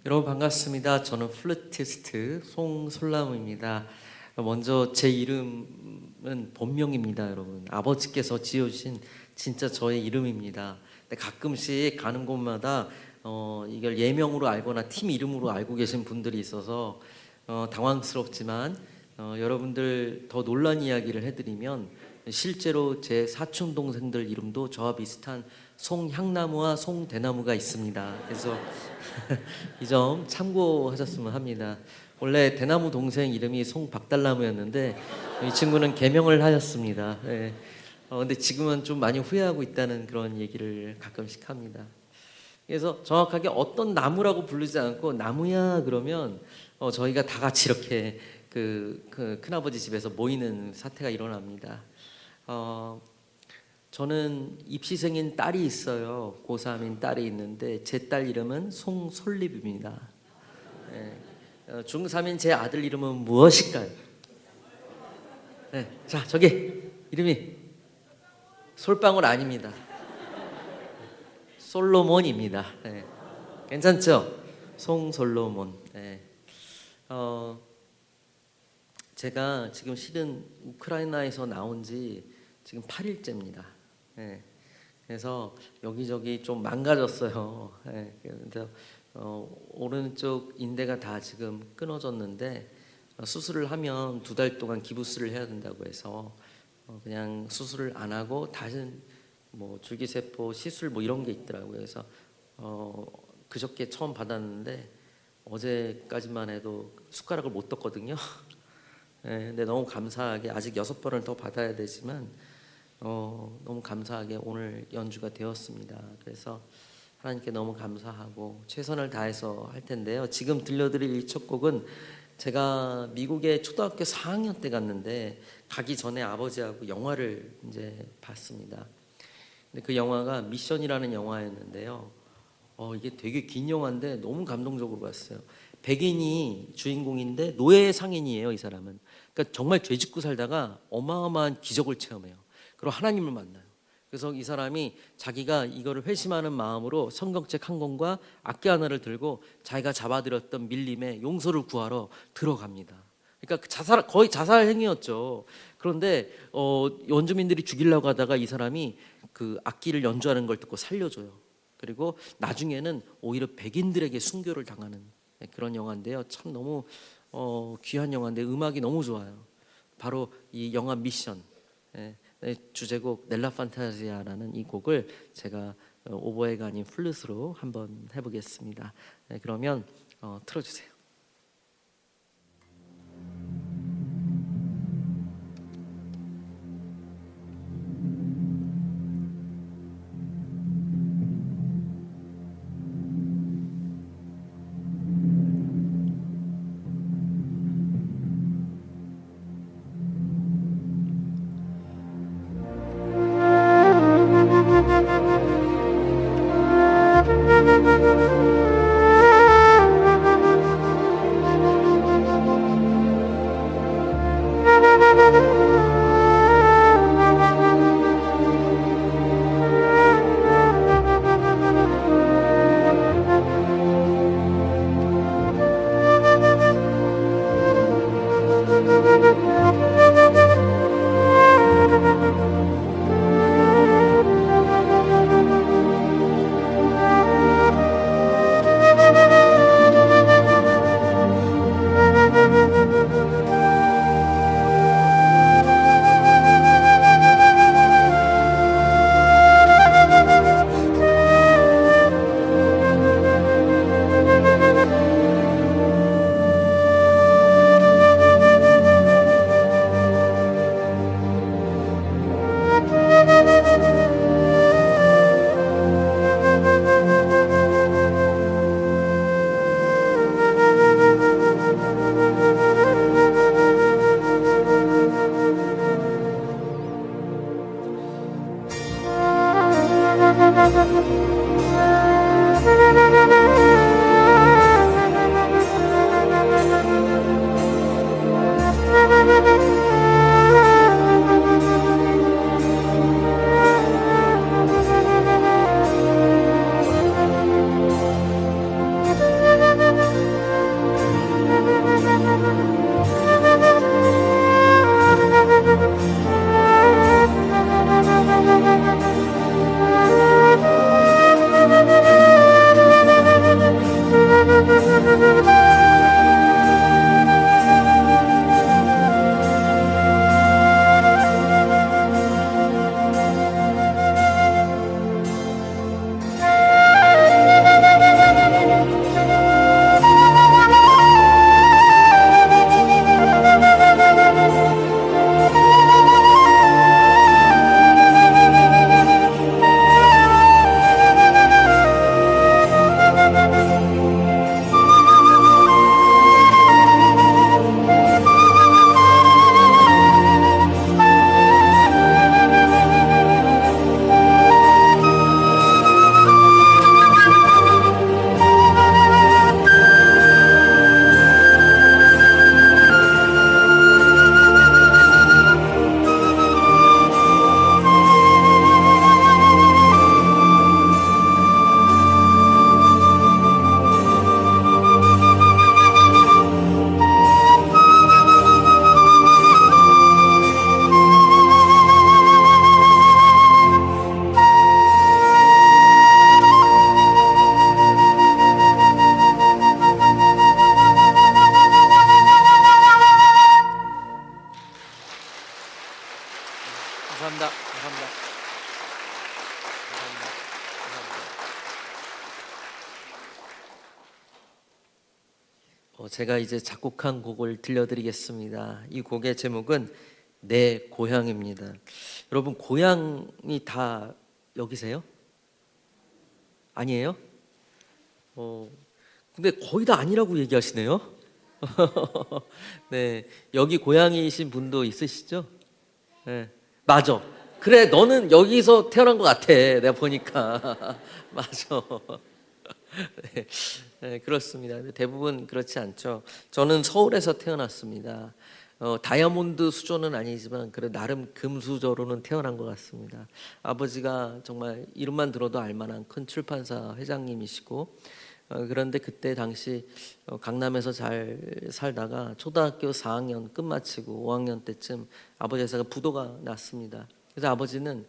여러분 반갑습니다. 저는 플루티스트 송솔나무입니다. 먼저 제 이름은 본명입니다, 여러분. 아버지께서 지어주신 진짜 저의 이름입니다. 근데 가끔씩 가는 곳마다 이걸 예명으로 알거나 팀 이름으로 알고 계신 분들이 있어서 당황스럽지만 여러분들 더 놀란 이야기를 해드리면 실제로 제 사촌 동생들 이름도 저와 비슷한 송향나무와 송대나무가 있습니다. 그래서 이 점 참고하셨으면 합니다. 원래 대나무 동생 이름이 송박달나무였는데 이 친구는 개명을 하였습니다. 네. 근데 지금은 좀 많이 후회하고 있다는 그런 얘기를 가끔씩 합니다. 그래서 정확하게 어떤 나무라고 부르지 않고 나무야 그러면 저희가 다 같이 이렇게 그 큰아버지 집에서 모이는 사태가 일어납니다. 저는 입시생인 딸이 있어요. 고3인 딸이 있는데 제 딸 이름은 송솔립입니다. 네. 중3인 제 아들 이름은 무엇일까요? 네. 자, 저기 이름이 솔방울 아닙니다. 솔로몬입니다. 네. 괜찮죠? 송솔로몬. 네. 제가 지금 실은 우크라이나에서 나온 지 지금 8일째입니다. 네. 그래서 여기저기 좀 망가졌어요. 네. 그래서 오른쪽 인대가 다 지금 끊어졌는데 수술을 하면 2달 동안 기부스를 해야 된다고 해서 그냥 수술을 안 하고 다시 뭐 줄기세포 시술 뭐 이런 게 있더라고요. 그래서 그저께 처음 받았는데 어제까지만 해도 숟가락을 못 떴거든요. 네, 근데 너무 감사하게 아직 6번을 더 받아야 되지만 너무 감사하게 오늘 연주가 되었습니다. 그래서 하나님께 너무 감사하고 최선을 다해서 할 텐데요. 지금 들려드릴 이 첫 곡은 제가 미국에 초등학교 4학년 때 갔는데 가기 전에 아버지하고 영화를 이제 봤습니다. 근데 그 영화가 미션이라는 영화였는데요. 이게 되게 긴 영화인데 너무 감동적으로 봤어요. 백인이 주인공인데 노예 상인이에요, 이 사람은. 그러니까 정말 죄 짓고 살다가 어마어마한 기적을 체험해요. 그리고 하나님을 만나요. 그래서 이 사람이 자기가 이거를 회심하는 마음으로 성경책 한 권과 악기 하나를 들고 자기가 잡아들였던 밀림에 용서를 구하러 들어갑니다. 그러니까 거의 자살 행위였죠. 그런데 원주민들이 죽이려고 하다가 이 사람이 그 악기를 연주하는 걸 듣고 살려줘요. 그리고 나중에는 오히려 백인들에게 순교를 당하는 그런 영화인데요. 참 너무 귀한 영화인데 음악이 너무 좋아요. 바로 이 영화 미션 주제곡 넬라 판타지아라는 이 곡을 제가 오보에가 아닌 플룻으로 한번 해보겠습니다. 그러면 틀어주세요. 제가 이제 작곡한 곡을 들려드리겠습니다. 이 곡의 제목은 내 고향입니다. 여러분 고향이 다 여기세요? 아니에요? 근데 거의 다 아니라고 얘기하시네요. 네, 여기 고향이신 분도 있으시죠? 네, 맞아. 그래, 너는 여기서 태어난 것 같아. 내가 보니까 맞아. 네, 네, 그렇습니다. 근데 대부분 그렇지 않죠. 저는 서울에서 태어났습니다. 다이아몬드 수저는 아니지만 그래 나름 금수저로는 태어난 것 같습니다. 아버지가 정말 이름만 들어도 알만한 큰 출판사 회장님이시고 그런데 그때 당시 강남에서 잘 살다가 초등학교 4학년 끝마치고 5학년 때쯤 아버지 회사가 부도가 났습니다. 그래서 아버지는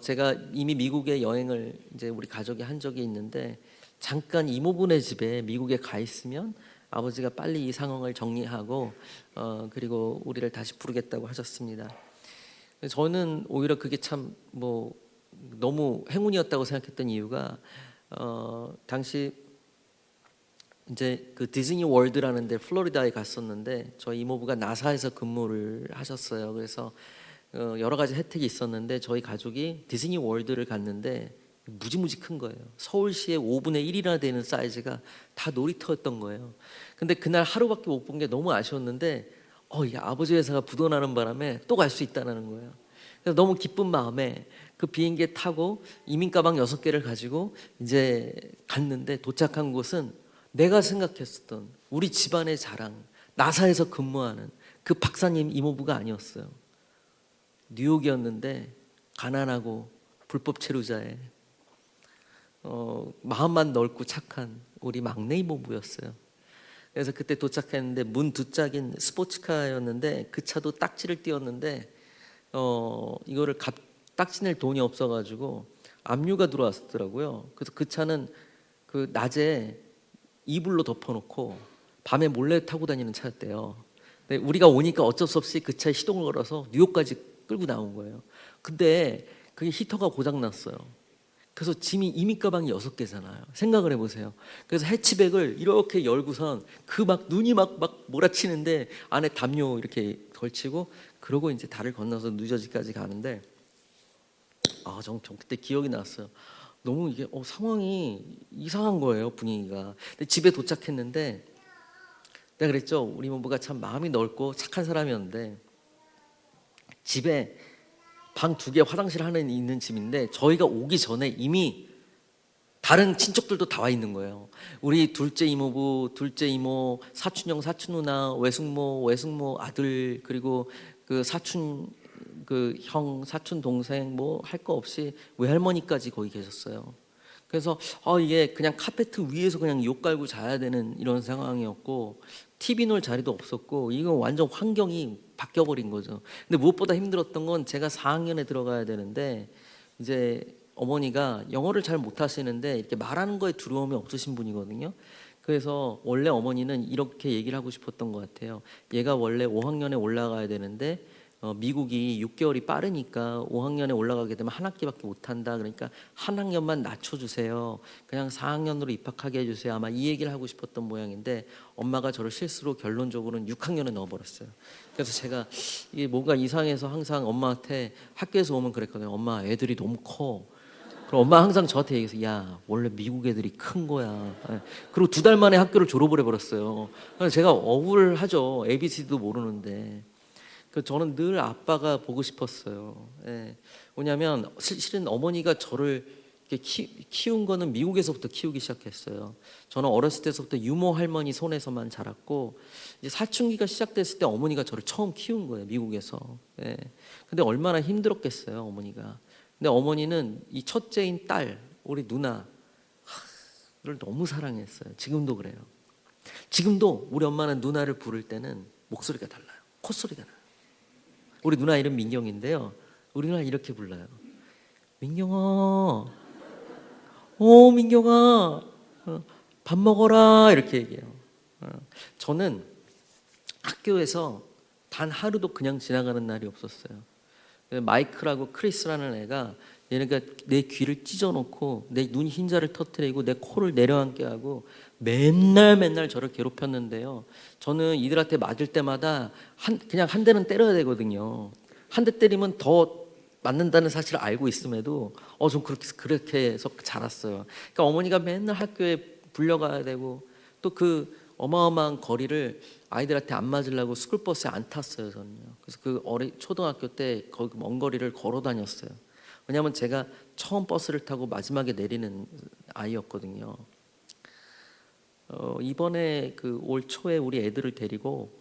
제가 이미 미국에 여행을 이제 우리 가족이 한 적이 있는데 잠깐 이모부네 집에 미국에 가 있으면 아버지가 빨리 이 상황을 정리하고 그리고 우리를 다시 부르겠다고 하셨습니다. 저는 오히려 그게 참 뭐 너무 행운이었다고 생각했던 이유가 당시 이제 그 디즈니 월드라는 데 플로리다에 갔었는데 저희 이모부가 나사에서 근무를 하셨어요. 그래서 여러 가지 혜택이 있었는데 저희 가족이 디즈니 월드를 갔는데 무지무지 큰 거예요. 서울시의 5분의 1이나 되는 사이즈가 다 놀이터였던 거예요. 근데 그날 하루밖에 못 본 게 너무 아쉬웠는데 이게 아버지 회사가 부도나는 바람에 또 갈 수 있다는 거예요. 그래서 너무 기쁜 마음에 그 비행기에 타고 이민 가방 6개를 가지고 이제 갔는데 도착한 곳은 내가 생각했었던 우리 집안의 자랑 나사에서 근무하는 그 박사님 이모부가 아니었어요. 뉴욕이었는데 가난하고 불법 체류자에 마음만 넓고 착한 우리 막내 이모부였어요. 그래서 그때 도착했는데 문 두 짝인 스포츠카였는데 그 차도 딱지를 띄웠는데 이거를 딱지 낼 돈이 없어가지고 압류가 들어왔더라고요. 그래서 그 차는 그 낮에 이불로 덮어놓고 밤에 몰래 타고 다니는 차였대요. 근데 우리가 오니까 어쩔 수 없이 그 차에 시동을 걸어서 뉴욕까지 끌고 나온 거예요. 근데 그게 히터가 고장 났어요. 그래서 짐이 이민 가방이 6개잖아요. 생각을 해보세요. 그래서 해치백을 이렇게 열고선 그 막 눈이 막 몰아치는데 안에 담요 이렇게 걸치고 그러고 이제 달을 건너서 뉴저지까지 가는데 전 그때 기억이 났어요. 너무 이게 상황이 이상한 거예요, 분위기가. 근데 집에 도착했는데 내가 그랬죠. 우리 이모부가 참 마음이 넓고 착한 사람이었는데 집에 방 2개 화장실 하나 있는 집인데 저희가 오기 전에 이미 다른 친척들도 다 와 있는 거예요. 우리 둘째 이모부, 둘째 이모, 사촌형, 사촌 누나, 외숙모 아들 그리고 그 사촌 그 형, 사촌 동생 뭐 할 거 없이 외할머니까지 거기 계셨어요. 그래서 이게 그냥 카페트 위에서 그냥 욕 깔고 자야 되는 이런 상황이었고 TV 놓을 자리도 없었고 이거 완전 환경이 바뀌어버린 거죠. 근데 무엇보다 힘들었던 건 제가 4학년에 들어가야 되는데 이제 어머니가 영어를 잘 못하시는데 이렇게 말하는 거에 두려움이 없으신 분이거든요. 그래서 원래 어머니는 이렇게 얘기를 하고 싶었던 것 같아요. 얘가 원래 5학년에 올라가야 되는데 미국이 6개월이 빠르니까 5학년에 올라가게 되면 한 학기밖에 못한다. 그러니까 한 학년만 낮춰주세요. 그냥 4학년으로 입학하게 해주세요. 아마 이 얘기를 하고 싶었던 모양인데 엄마가 저를 실수로 결론적으로는 6학년에 넣어버렸어요. 그래서 제가 이게 뭔가 이상해서 항상 엄마한테 학교에서 오면 그랬거든요. 엄마 애들이 너무 커. 그럼 엄마 항상 저한테 얘기해서 야 원래 미국 애들이 큰 거야. 그리고 2달 만에 학교를 졸업을 해버렸어요. 그래서 제가 억울하죠. ABC도 모르는데. 저는 늘 아빠가 보고 싶었어요. 왜냐하면 실은 어머니가 저를 키운 거는 미국에서부터 키우기 시작했어요. 저는 어렸을 때부터 유모 할머니 손에서만 자랐고 이제 사춘기가 시작됐을 때 어머니가 저를 처음 키운 거예요. 미국에서. 근데 얼마나 힘들었겠어요, 어머니가. 근데 어머니는 이 첫째인 딸, 우리 누나를 너무 사랑했어요. 지금도 그래요. 지금도 우리 엄마는 누나를 부를 때는 목소리가 달라요. 콧소리가 나요. 우리 누나 이름 민경인데요. 우리 누나 이렇게 불러요. 민경아, 민경아, 밥 먹어라 이렇게 얘기해요. 저는 학교에서 단 하루도 그냥 지나가는 날이 없었어요. 마이클하고 크리스라는 애가 얘네가 내 귀를 찢어놓고 내 눈 흰자를 터뜨리고 내 코를 내려앉게 하고 맨날 저를 괴롭혔는데요. 저는 이들한테 맞을 때마다 그냥 한 대는 때려야 되거든요. 한 대 때리면 더 맞는다는 사실을 알고 있음에도 좀 그렇게 해서 자랐어요. 그러니까 어머니가 맨날 학교에 불려가야 되고 또 그 어마어마한 거리를 아이들한테 안 맞으려고 스쿨버스에 안 탔어요, 저는요. 그래서 그 초등학교 때 거기 먼 거리를 걸어 다녔어요. 왜냐하면 제가 처음 버스를 타고 마지막에 내리는 아이였거든요. 이번에 그 올 초에 우리 애들을 데리고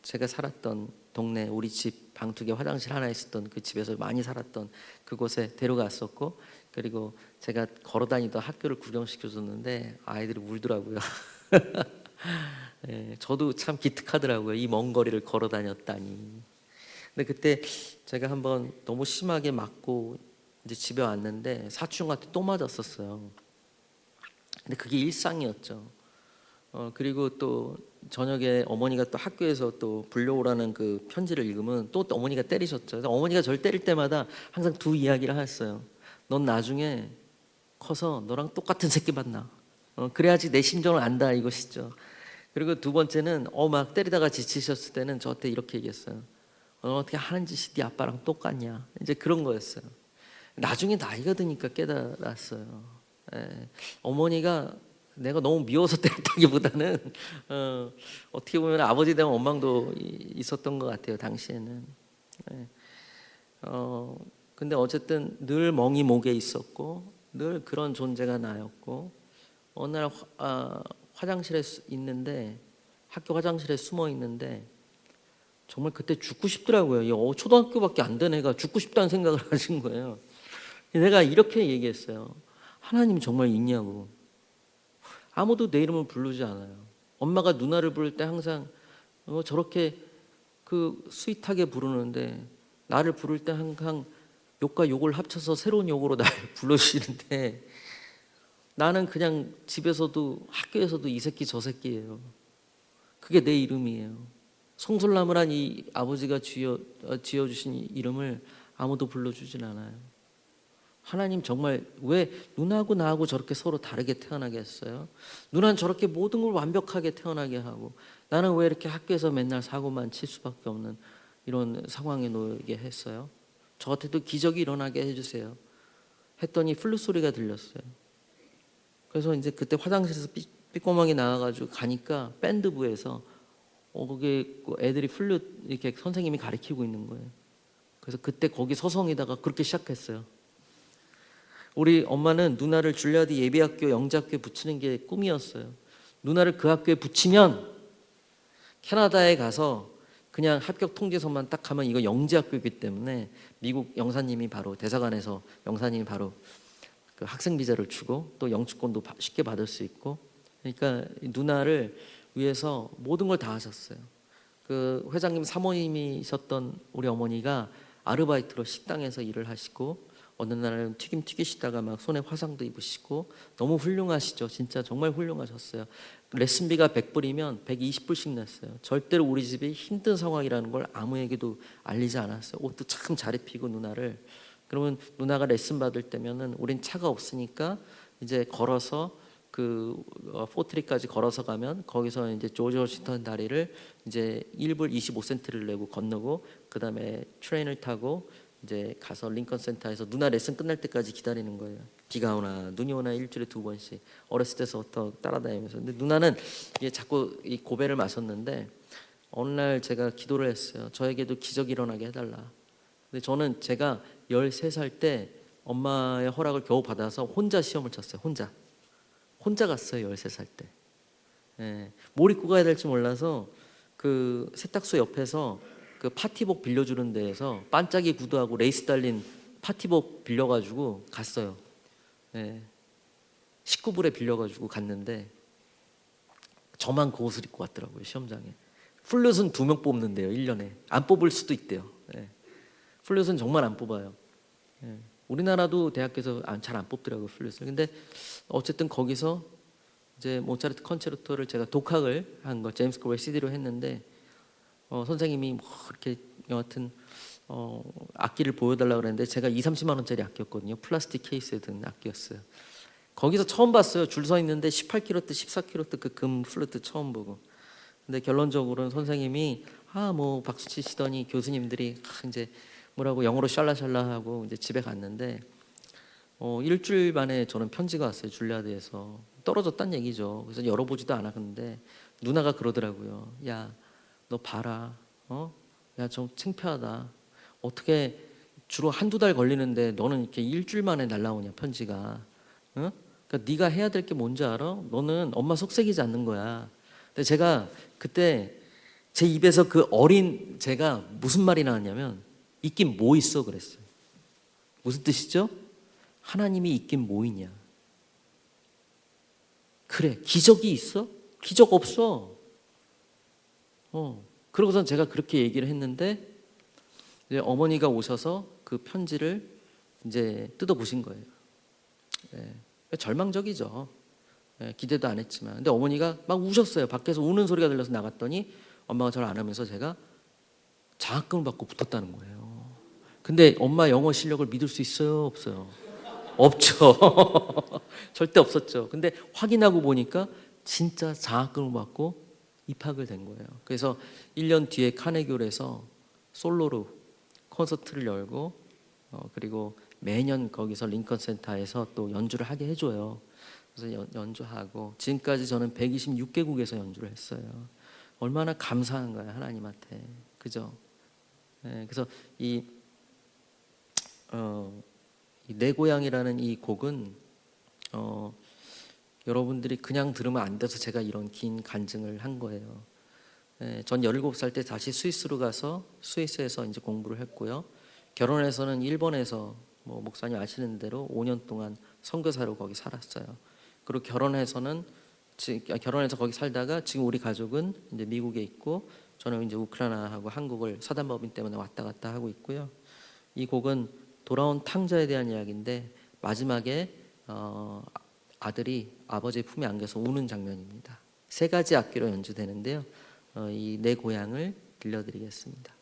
제가 살았던 동네 우리 집 방투개 화장실 하나 있었던 그 집에서 많이 살았던 그곳에 데려갔었고 그리고 제가 걸어다니던 학교를 구경시켜 줬는데 아이들이 울더라고요. 예, 저도 참 기특하더라고요. 이 먼 거리를 걸어 다녔다니. 근데 그때 제가 한번 너무 심하게 맞고 이제 집에 왔는데 사촌한테 또 맞았었어요. 근데 그게 일상이었죠. 그리고 또 저녁에 어머니가 또 학교에서 또 불려오라는 그 편지를 읽으면 또 어머니가 때리셨죠. 그래서 어머니가 저를 때릴 때마다 항상 두 이야기를 하셨어요. 넌 나중에 커서 너랑 똑같은 새끼 만나. 그래야지 내 심정을 안다 이것이죠. 그리고 두 번째는 막 때리다가 지치셨을 때는 저한테 이렇게 얘기했어요. 너 어떻게 하는 짓이 네 아빠랑 똑같냐. 이제 그런 거였어요. 나중에 나이가 드니까 깨달았어요. 예, 어머니가 내가 너무 미워서 때렸다기보다는 어떻게 보면 아버지에 대한 원망도 있었던 것 같아요 당시에는. 예, 근데 어쨌든 늘 멍이 목에 있었고 늘 그런 존재가 나였고 어느 날 화장실에 있는데 학교 화장실에 숨어 있는데 정말 그때 죽고 싶더라고요. 초등학교밖에 안 된 애가 죽고 싶다는 생각을 하신 거예요. 내가 이렇게 얘기했어요. 하나님이 정말 있냐고. 아무도 내 이름을 부르지 않아요. 엄마가 누나를 부를 때 항상 저렇게 그 스윗하게 부르는데 나를 부를 때 항상 욕과 욕을 합쳐서 새로운 욕으로 나를 불러주시는데 나는 그냥 집에서도 학교에서도 이 새끼 저 새끼예요. 그게 내 이름이에요. 성솔나무란 이 아버지가 지어주신 이름을 아무도 불러주진 않아요. 하나님 정말 왜 누나하고 나하고 저렇게 서로 다르게 태어나게 했어요? 누나는 저렇게 모든 걸 완벽하게 태어나게 하고 나는 왜 이렇게 학교에서 맨날 사고만 칠 수밖에 없는 이런 상황에 놓이게 했어요? 저한테도 기적이 일어나게 해주세요. 했더니 플룻 소리가 들렸어요. 그래서 이제 그때 화장실에서 삐꼬망이 나와가지고 가니까 밴드부에서 거기 애들이 플룻 이렇게 선생님이 가르치고 있는 거예요. 그래서 그때 거기 서성이다가 그렇게 시작했어요. 우리 엄마는 누나를 줄리아드 예비학교 영재학교에 붙이는 게 꿈이었어요. 누나를 그 학교에 붙이면 캐나다에 가서 그냥 합격 통지서만 딱 하면 이거 영재학교이기 때문에 미국 영사님이 바로 대사관에서 영사님이 바로 그 학생 비자를 주고 또 영주권도 쉽게 받을 수 있고 그러니까 누나를 위해서 모든 걸 다 하셨어요. 그 회장님 사모님이셨던 우리 어머니가 아르바이트로 식당에서 일을 하시고 어느 날은 튀김 튀기시다가 막 손에 화상도 입으시고 너무 훌륭하시죠. 진짜 정말 훌륭하셨어요. 레슨비가 100불이면 120불씩 냈어요. 절대로 우리 집이 힘든 상황이라는 걸 아무에게도 알리지 않았어요. 옷도 참 잘 입히고 누나를. 그러면 누나가 레슨 받을 때면은 우린 차가 없으니까 이제 걸어서 그 포트리까지 걸어서 가면 거기서 이제 조지 워싱턴 다리를 이제 1불 25센트를 내고 건너고 그다음에 트레인을 타고 이제 가서 링컨 센터에서 누나 레슨 끝날 때까지 기다리는 거예요. 비가 오나 눈이 오나 일주일에 2번씩 어렸을 때서부터 따라다니면서. 근데 누나는 이게 자꾸 이 고배를 마셨는데 어느 날 제가 기도를 했어요. 저에게도 기적이 일어나게 해달라. 근데 저는 제가 13살 때 엄마의 허락을 겨우 받아서 혼자 시험을 쳤어요. 혼자 갔어요. 13살 때. 예, 뭘 입고 가야 될지 몰라서 그 세탁소 옆에서 그 파티복 빌려주는 데에서 반짝이 구두하고 레이스 달린 파티복 빌려가지고 갔어요. 예, 19불에 빌려가지고 갔는데 저만 그 옷을 입고 왔더라고요. 시험장에. 플룻은 2명 뽑는데요. 1년에. 안 뽑을 수도 있대요. 예, 플룻은 정말 안 뽑아요. 예, 우리나라도 대학교에서 잘 안 뽑더라고요. 플룻을. 근데 어쨌든 거기서 이제 모차르트 컨체르토를 제가 독학을 한 거 제임스 코리아 CD로 했는데 선생님이 뭐 이렇게 여하튼 악기를 보여달라 그랬는데 제가 2~30만 원짜리 악기였거든요. 플라스틱 케이스에 든 악기였어요. 거기서 처음 봤어요. 줄 서 있는데 18캐럿트, 14캐럿트 그 금 플루트 처음 보고. 근데 결론적으로는 선생님이 뭐 박수 치시더니 교수님들이 이제 뭐라고 영어로 샬라샬라 하고 이제 집에 갔는데 일주일 만에 저는 편지가 왔어요. 줄리아드에서 떨어졌단 얘기죠. 그래서 열어보지도 않았는데 누나가 그러더라고요. 야, 너 봐라. 야, 좀 창피하다. 어떻게 주로 1~2달 걸리는데 너는 이렇게 일주일 만에 날라오냐 편지가. 그러니까 네가 해야 될 게 뭔지 알아? 너는 엄마 속삭이지 않는 거야. 근데 제가 그때 제 입에서 그 어린 제가 무슨 말이 나왔냐면 있긴 뭐 있어 그랬어요. 무슨 뜻이죠? 하나님이 있긴 뭐 있냐. 그래, 기적이 있어? 기적 없어. 그러고선 제가 그렇게 얘기를 했는데 이제 어머니가 오셔서 그 편지를 이제 뜯어보신 거예요. 절망적이죠. 기대도 안 했지만. 근데 어머니가 막 우셨어요. 밖에서 우는 소리가 들려서 나갔더니 엄마가 저를 안으면서 제가 장학금을 받고 붙었다는 거예요. 근데 엄마 영어 실력을 믿을 수 있어요? 없어요? 없죠. 절대 없었죠. 근데 확인하고 보니까 진짜 장학금을 받고 입학을 된 거예요. 그래서 1년 뒤에 카네기홀에서 솔로로 콘서트를 열고 그리고 매년 거기서 링컨 센터에서 또 연주를 하게 해줘요. 그래서 연주하고 지금까지 저는 126개국에서 연주를 했어요. 얼마나 감사한 거야 하나님한테. 그죠? 그래서 내 고향이라는 이 곡은 여러분들이 그냥 들으면 안 돼서 제가 이런 긴 간증을 한 거예요. 전 17살 때 다시 스위스로 가서 스위스에서 이제 공부를 했고요. 결혼해서는 일본에서 뭐 목사님 아시는 대로 5년 동안 선교사로 거기 살았어요. 그리고 결혼해서 거기 살다가 지금 우리 가족은 이제 미국에 있고 저는 이제 우크라이나하고 한국을 사단법인 때문에 왔다 갔다 하고 있고요. 이 곡은 돌아온 탕자에 대한 이야기인데 마지막에 아들이 아버지의 품에 안겨서 우는 장면입니다. 3가지 악기로 연주되는데요. 이 내 고향을 들려드리겠습니다.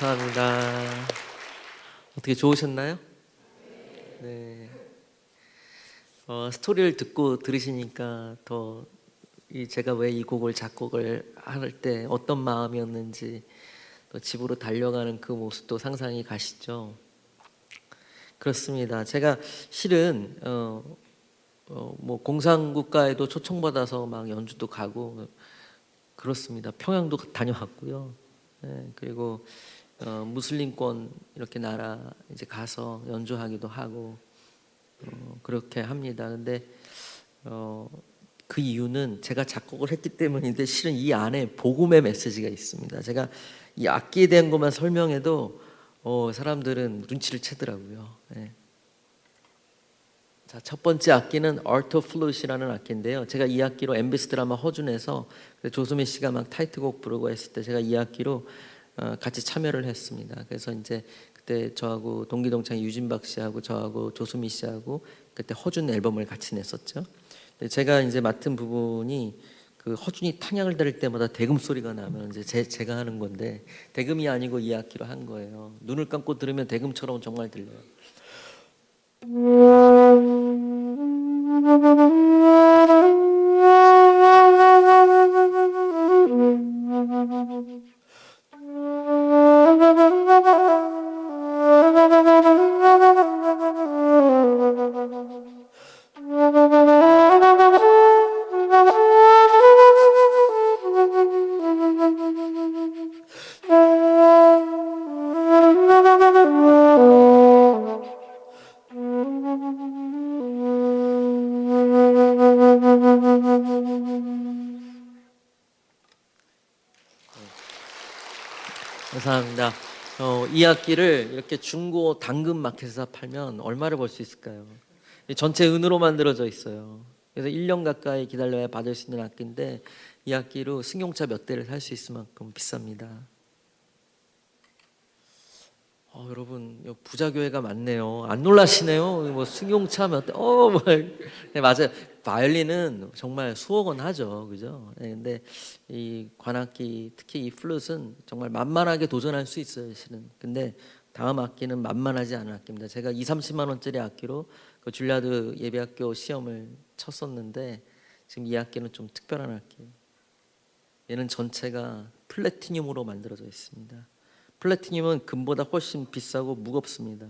감사합니다. 어떻게 좋으셨나요? 네. 스토리를 듣고 들으시니까 더 제가 왜 이 곡을 작곡을 할 때 어떤 마음이었는지 또 집으로 달려가는 그 모습도 상상이 가시죠. 그렇습니다. 제가 실은 뭐 공산국가에도 초청받아서 막 연주도 가고 그렇습니다. 평양도 다녀왔고요. 네, 그리고 무슬림권 이렇게 나라 이제 가서 연주하기도 하고 그렇게 합니다. 근데 그 이유는 제가 작곡을 했기 때문인데 실은 이 안에 복음의 메시지가 있습니다. 제가 이 악기에 대한 것만 설명해도 사람들은 눈치를 채더라고요. 네. 자, 첫 번째 악기는 Art of Flute이라는 악기인데요. 제가 이 악기로 MBC 드라마 허준에서 조수미 씨가 막 타이틀곡 부르고 했을 때 제가 이 악기로 같이 참여를 했습니다. 그래서 이제 그때 저하고 동기동창 유진박 씨하고 저하고 조수미 씨하고 그때 허준 앨범을 같이 냈었죠. 제가 이제 맡은 부분이 그 허준이 탄약을 들을 때마다 대금 소리가 나면 이제 제가 하는 건데 대금이 아니고 이 악기로 한 거예요. 눈을 감고 들으면 대금처럼 정말 들려요. 감사합니다. 이 악기를 이렇게 중고 당근 마켓에서 팔면 얼마를 벌 수 있을까요? 전체 은으로 만들어져 있어요. 그래서 1년 가까이 기다려야 받을 수 있는 악기인데 이 악기로 승용차 몇 대를 살 수 있을 만큼 비쌉니다. 여러분 부자 교회가 많네요. 안 놀라시네요? 뭐 승용차 몇 대? 뭐. 네, 맞아요. 바이올린은 정말 수억 원 하죠, 그죠? 네, 근데 이 관악기 특히 이 플룻은 정말 만만하게 도전할 수 있어요, 실은. 근데 다음 악기는 만만하지 않은 악기입니다. 제가 2, 30만 원짜리 악기로 그 줄리아드 예배학교 시험을 쳤었는데 지금 이 악기는 좀 특별한 악기예요. 얘는 전체가 플래티늄으로 만들어져 있습니다. 플래티늄은 금보다 훨씬 비싸고 무겁습니다.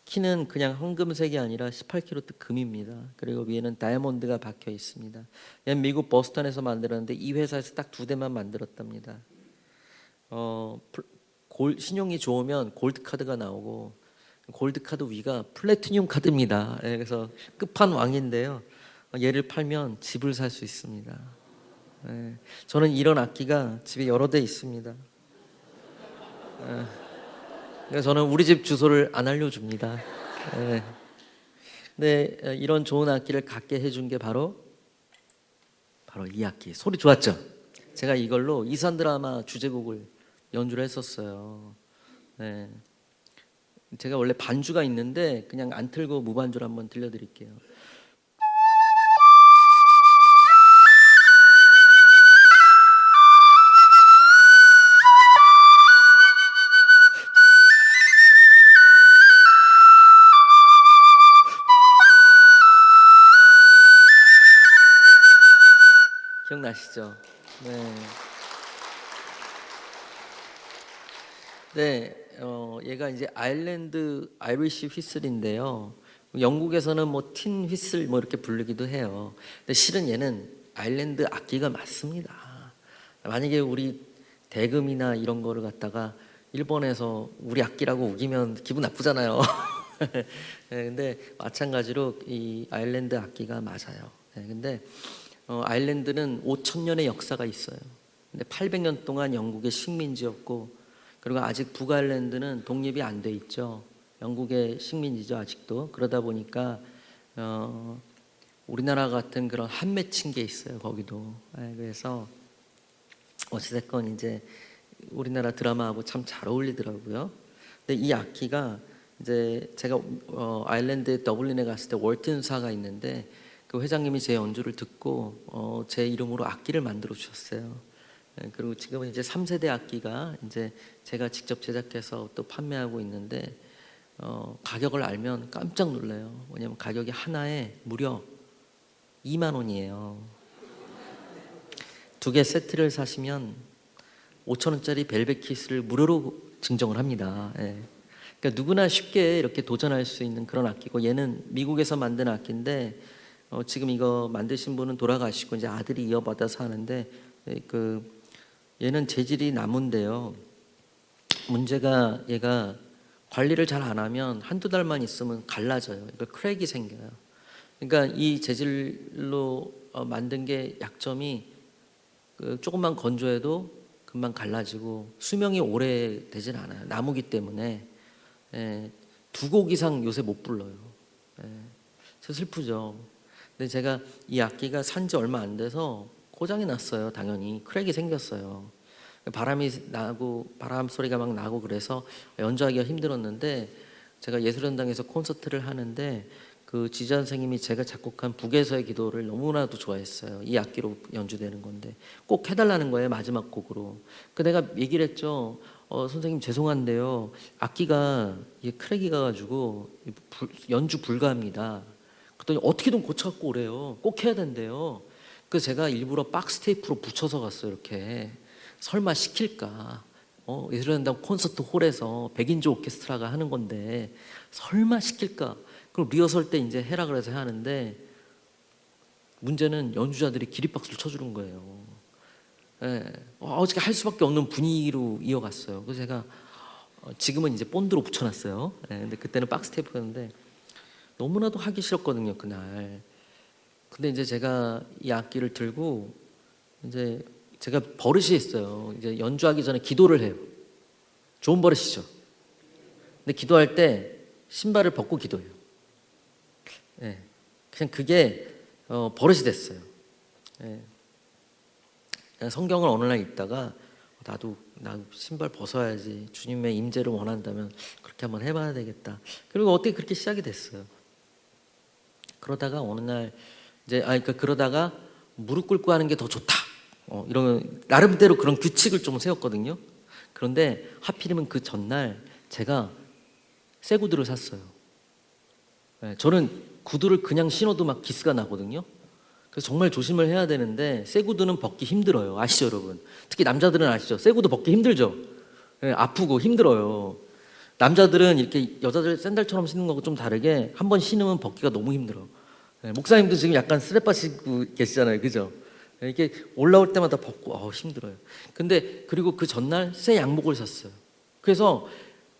키는 그냥 황금색이 아니라 18K 금입니다. 그리고 위에는 다이아몬드가 박혀 있습니다. 얘는 미국 버스턴에서 만들었는데 이 회사에서 딱 2대만 만들었답니다. 신용이 좋으면 골드 카드가 나오고 골드 카드 위가 플래티늄 카드입니다. 그래서 끝판왕인데요. 얘를 팔면 집을 살 수 있습니다. 저는 이런 악기가 집에 여러 대 있습니다. 그래서 저는 우리 집 주소를 안 알려줍니다. 근데 이런 좋은 악기를 갖게 해준 게 바로 이 악기. 소리 좋았죠? 제가 이걸로 이산 드라마 주제곡을 연주를 했었어요. 네. 제가 원래 반주가 있는데 그냥 안 틀고 무반주로 한번 들려드릴게요. 기억나시죠? 네. 네, 얘가 이제 아이리시 휘슬인데요. 영국에서는 뭐 틴 휘슬 뭐 이렇게 부르기도 해요. 근데 실은 얘는 아일랜드 악기가 맞습니다. 만약에 우리 대금이나 이런 거를 갖다가 일본에서 우리 악기라고 우기면 기분 나쁘잖아요. 네, 근데 마찬가지로 이 아일랜드 악기가 맞아요. 네, 근데 아일랜드는 5,000년의 역사가 있어요. 근데 800년 동안 영국의 식민지였고, 그리고 아직 북아일랜드는 독립이 안 돼 있죠. 영국의 식민지죠, 아직도. 그러다 보니까 우리나라 같은 그런 한 맺힌 게 있어요, 거기도. 그래서 어찌됐건 이제 우리나라 드라마하고 참 잘 어울리더라고요. 근데 이 악기가 이제 제가 아일랜드 더블린에 갔을 때 월튼사가 있는데 그 회장님이 제 연주를 듣고 제 이름으로 악기를 만들어 주셨어요. 그리고 지금은 이제 3세대 악기가 이제 제가 직접 제작해서 또 판매하고 있는데 가격을 알면 깜짝 놀라요. 왜냐면 가격이 하나에 무려 2만 원이에요. 2개 세트를 사시면 5천 원짜리 벨벳 키스를 무료로 증정을 합니다. 예. 그러니까 누구나 쉽게 이렇게 도전할 수 있는 그런 악기고, 얘는 미국에서 만든 악기인데 지금 이거 만드신 분은 돌아가시고 이제 아들이 이어받아서 하는데, 얘는 재질이 나무인데요. 문제가 얘가 관리를 잘 안 하면 한두 달만 있으면 갈라져요. 그러니까 크랙이 생겨요. 그러니까 이 재질로 만든 게 약점이 조금만 건조해도 금방 갈라지고 수명이 오래 되진 않아요. 나무기 때문에. 예, 2곡 이상 요새 못 불러요. 예, 슬프죠. 근데 제가 이 악기가 산지 얼마 안 돼서 고장이 났어요. 당연히 크랙이 생겼어요. 바람이 나고 바람 소리가 막 나고 그래서 연주하기가 힘들었는데, 제가 예술현장에서 콘서트를 하는데 그 지휘자 선생님이 제가 작곡한 북에서의 기도를 너무나도 좋아했어요. 이 악기로 연주되는 건데 꼭 해달라는 거예요, 마지막 곡으로. 내가 얘기를 했죠. 선생님 죄송한데요, 악기가 이게 크랙이 가가지고 연주 불가합니다. 그랬더니 어떻게든 고쳐갖고 오래요. 꼭 해야 된대요. 그래서 제가 일부러 박스 테이프로 붙여서 갔어요. 이렇게 설마 시킬까? 예술현장 콘서트 홀에서 백인조 오케스트라가 하는 건데 설마 시킬까? 그럼 리허설 때 이제 해라 그래서 하는데, 문제는 연주자들이 기립박수를 쳐주는 거예요. 예. 어떻게 할 수밖에 없는 분위기로 이어갔어요. 그래서 제가 지금은 이제 본드로 붙여놨어요. 예. 근데 그때는 박스 테이프였는데 너무나도 하기 싫었거든요, 그날. 근데 이제 제가 이 악기를 들고 이제 제가 버릇이 있어요. 이제 연주하기 전에 기도를 해요. 좋은 버릇이죠. 근데 기도할 때 신발을 벗고 기도해요. 예, 그냥 그게 버릇이 됐어요. 예. 성경을 어느 날 읽다가 나도 신발 벗어야지, 주님의 임재를 원한다면 그렇게 한번 해봐야 되겠다. 그리고 어떻게 그렇게 시작이 됐어요. 그러다가 어느 날 이제 그러다가 무릎 꿇고 하는 게 더 좋다. 이런 나름대로 그런 규칙을 좀 세웠거든요. 그런데 하필이면 그 전날 제가 새 구두를 샀어요. 예, 저는 구두를 그냥 신어도 막 기스가 나거든요. 그래서 정말 조심을 해야 되는데 새 구두는 벗기 힘들어요. 아시죠, 여러분? 특히 남자들은 아시죠? 새 구두 벗기 힘들죠. 예, 아프고 힘들어요. 남자들은 이렇게 여자들 샌들처럼 신는 거하고 좀 다르게 한번 신으면 벗기가 너무 힘들어. 예, 목사님도 지금 약간 스레빠 신고 계시잖아요, 그죠? 예, 이렇게 올라올 때마다 벗고 힘들어요. 근데 그리고 그 전날 새 양복을 샀어요. 그래서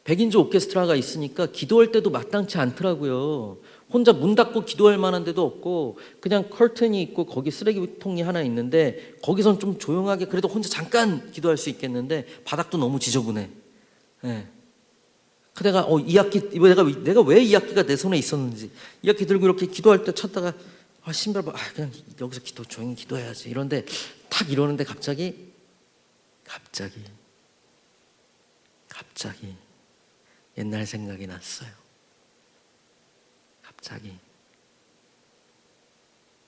백인조 오케스트라가 있으니까 기도할 때도 마땅치 않더라고요. 혼자 문 닫고 기도할 만한 데도 없고 그냥 커튼이 있고 거기 쓰레기통이 하나 있는데 거기선 좀 조용하게 그래도 혼자 잠깐 기도할 수 있겠는데 바닥도 너무 지저분해. 예. 내가 이 악기 내가 왜 이 악기가 내 손에 있었는지, 이 악기 들고 이렇게 기도할 때 찾다가 신발 그냥 여기서 조용히 기도해야지 이런데 탁 이러는데 갑자기 옛날 생각이 났어요. 갑자기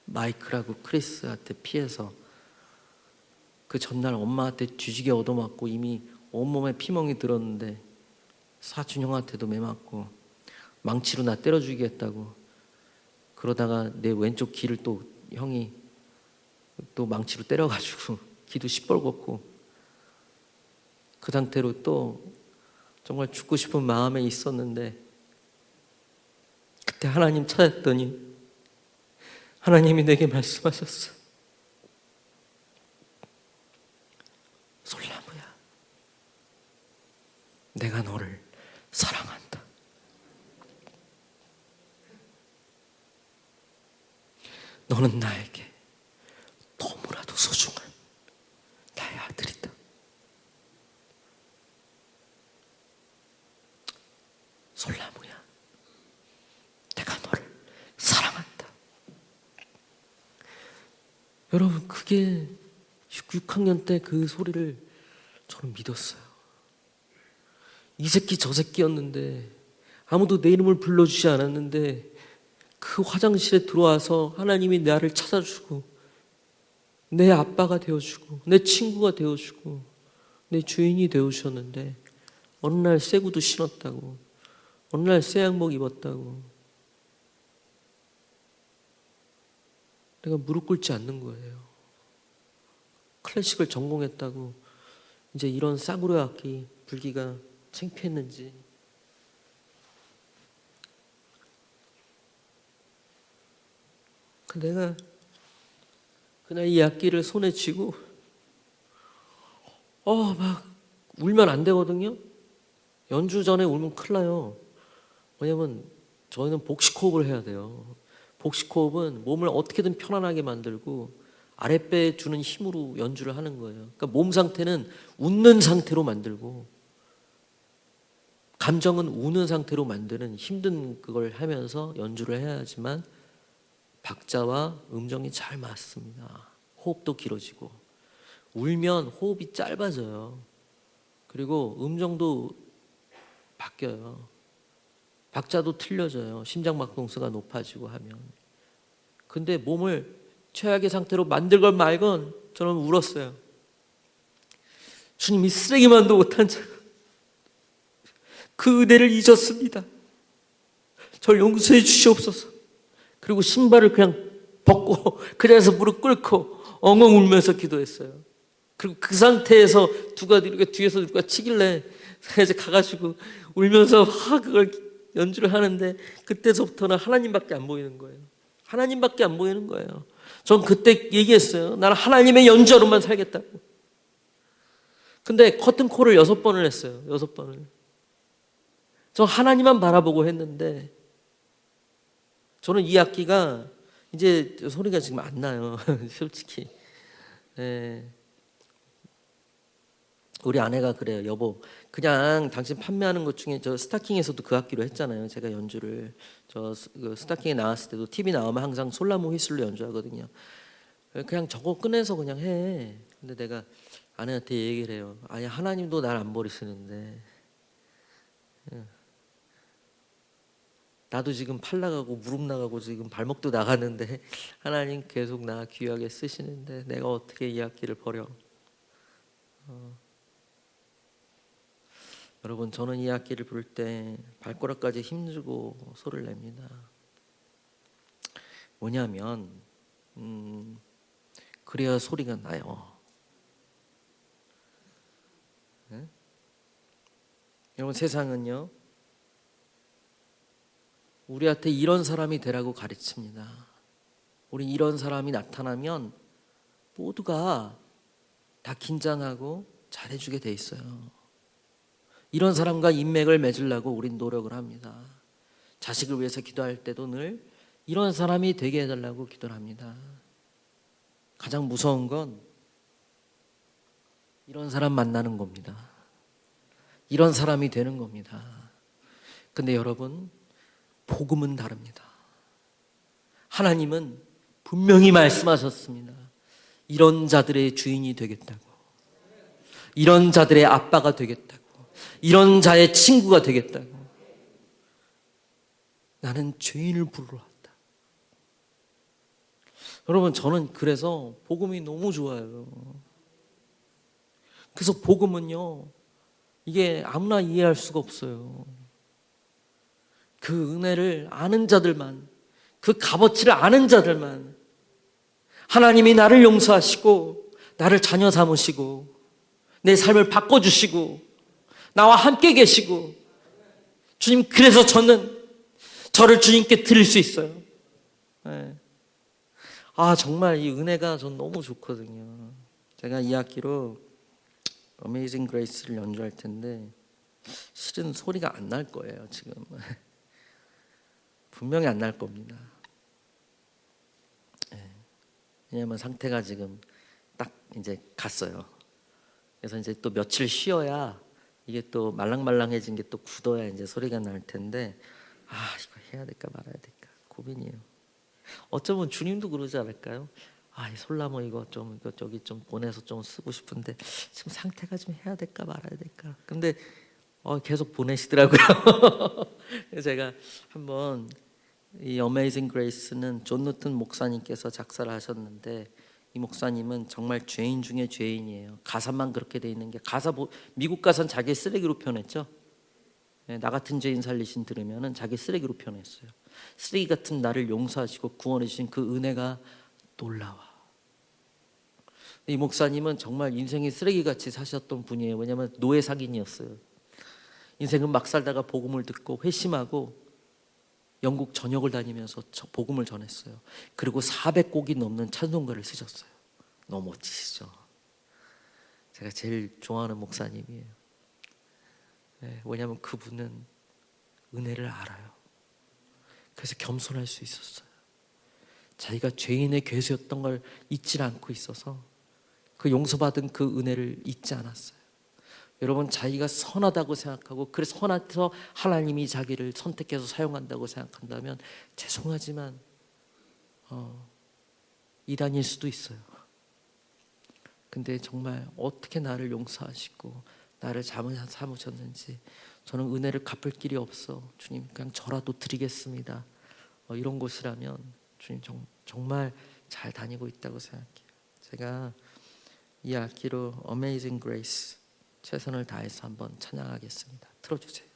마이클하고 크리스한테 피해서 그 전날 엄마한테 뒤지게 얻어맞고 이미 온몸에 피멍이 들었는데 사촌 형한테도 매맞고 망치로 나 때려 죽이겠다고, 그러다가 내 왼쪽 귀를 또 형이 또 망치로 때려가지고 귀도 시뻘겋고 그 상태로 또 정말 죽고 싶은 마음에 있었는데, 그때 하나님 찾았더니 하나님이 내게 말씀하셨어. 솔라무야, 내가 너를 사랑한다. 너는 나에게 너무나도 소중한 나의 아들이다. 솔라무야, 내가 너를 사랑한다. 여러분, 그게 6학년 때 그 소리를 저는 믿었어요. 이 새끼 저 새끼였는데 아무도 내 이름을 불러주지 않았는데 그 화장실에 들어와서 하나님이 나를 찾아주고 내 아빠가 되어주고 내 친구가 되어주고 내 주인이 되어주셨는데 어느 날 새 구두 신었다고, 어느 날 새 양복 입었다고 내가 무릎 꿇지 않는 거예요. 클래식을 전공했다고 이제 이런 싸구려 악기 불기가 창피했는지. 내가 그날 이 악기를 손에 쥐고 막 울면 안 되거든요. 연주 전에 울면 큰일 나요. 왜냐면 저희는 복식호흡을 해야 돼요. 복식호흡은 몸을 어떻게든 편안하게 만들고 아랫배에 주는 힘으로 연주를 하는 거예요. 그러니까 몸 상태는 웃는 상태로 만들고 감정은 우는 상태로 만드는 힘든 그걸 하면서 연주를 해야 하지만 박자와 음정이 잘 맞습니다. 호흡도 길어지고 울면 호흡이 짧아져요. 그리고 음정도 바뀌어요. 박자도 틀려져요. 심장박동수가 높아지고 하면. 근데 몸을 최악의 상태로 만들건 말건 저는 울었어요. 주님이 쓰레기만도 못한 자, 그 은혜를 잊었습니다. 저를 용서해 주시옵소서. 그리고 신발을 그냥 벗고 그 자리에서 무릎 꿇고 엉엉 울면서 기도했어요. 그리고 그 상태에서 이렇게 뒤에서 누가 치길래 이제 가가지고 울면서 그걸 연주를 하는데 그때서부터는 하나님밖에 안 보이는 거예요. 하나님밖에 안 보이는 거예요. 전 그때 얘기했어요. 나는 하나님의 연주자로만 살겠다고. 근데 커튼콜을 6번을 했어요. 6번을. 저 하나님만 바라보고 했는데 저는 이 악기가 이제 소리가 지금 안 나요. 솔직히. 네. 우리 아내가 그래요. 여보, 그냥 당신 판매하는 것 중에 저 스타킹에서도 그 악기로 했잖아요. 제가 연주를 그 스타킹에 나왔을 때도 TV 나오면 항상 솔라모 휘슬로 연주하거든요. 그냥 저거 꺼내서 그냥 해. 근데 내가 아내한테 얘기를 해요. 아니 하나님도 날 안 버리시는데 나도 지금 팔 나가고 무릎 나가고 지금 발목도 나가는데 하나님 계속 나 귀하게 쓰시는데 내가 어떻게 이 악기를 버려. 여러분, 저는 이 악기를 부를 때 발가락까지 힘주고 소리를 냅니다. 뭐냐면 그래야 소리가 나요. 네? 여러분, 세상은요 우리한테 이런 사람이 되라고 가르칩니다. 우리 이런 사람이 나타나면 모두가 다 긴장하고 잘해주게 돼 있어요. 이런 사람과 인맥을 맺으려고 우린 노력을 합니다. 자식을 위해서 기도할 때도 늘 이런 사람이 되게 해달라고 기도를 합니다. 가장 무서운 건 이런 사람 만나는 겁니다. 이런 사람이 되는 겁니다. 근데 여러분, 복음은 다릅니다. 하나님은 분명히 말씀하셨습니다. 이런 자들의 주인이 되겠다고, 이런 자들의 아빠가 되겠다고, 이런 자의 친구가 되겠다고. 나는 죄인을 부르러 왔다. 여러분, 저는 그래서 복음이 너무 좋아요. 그래서 복음은요 이게 아무나 이해할 수가 없어요. 그 은혜를 아는 자들만, 그 값어치를 아는 자들만, 하나님이 나를 용서하시고 나를 자녀 삼으시고 내 삶을 바꿔주시고 나와 함께 계시고, 주님, 그래서 저를 주님께 드릴 수 있어요. 네. 정말 이 은혜가 전 너무 좋거든요. 제가 이 악기로 Amazing Grace를 연주할 텐데 실은 소리가 안 날 거예요. 지금 분명히 안 날 겁니다. 네. 왜냐하면 상태가 지금 딱 이제 갔어요. 그래서 이제 또 며칠 쉬어야 이게 또 말랑말랑해진 게 또 굳어야 이제 소리가 날 텐데 이거 해야 될까 말아야 될까 고민이에요. 어쩌면 주님도 그러지 않을까요? 이 솔라모 이거 저기 좀 보내서 좀 쓰고 싶은데 지금 상태가 좀 해야 될까 말아야 될까. 근데 계속 보내시더라고요. 제가 한번 이 Amazing Grace는 존 누튼 목사님께서 작사를 하셨는데 이 목사님은 정말 죄인 중에 죄인이에요. 가사만 그렇게 돼 있는 게 미국 가사는 자기 쓰레기로 표현했죠. 나 같은 죄인 살리신 들으면은 자기 쓰레기로 표현했어요. 쓰레기 같은 나를 용서하시고 구원해 주신 그 은혜가 놀라워. 이 목사님은 정말 인생이 쓰레기같이 사셨던 분이에요. 왜냐하면 노예 상인이었어요. 인생은 막 살다가 복음을 듣고 회심하고 영국 전역을 다니면서 복음을 전했어요. 그리고 400곡이 넘는 찬송가를 쓰셨어요. 너무 멋지시죠? 제가 제일 좋아하는 목사님이에요. 왜냐하면 그분은 은혜를 알아요. 그래서 겸손할 수 있었어요. 자기가 죄인의 괴수였던 걸 잊지 않고 있어서 그 용서받은 그 은혜를 잊지 않았어요. 여러분, 자기가 선하다고 생각하고 그래서 선해서 하나님이 자기를 선택해서 사용한다고 생각한다면 죄송하지만 이단일 수도 있어요. 근데 정말 어떻게 나를 용서하시고 나를 삼으셨는지, 저는 은혜를 갚을 길이 없어 주님 그냥 저라도 드리겠습니다, 이런 곳이라면 주님 정말 잘 다니고 있다고 생각해요. 제가 이 악기로 Amazing Grace 최선을 다해서 한번 찬양하겠습니다. 틀어주세요.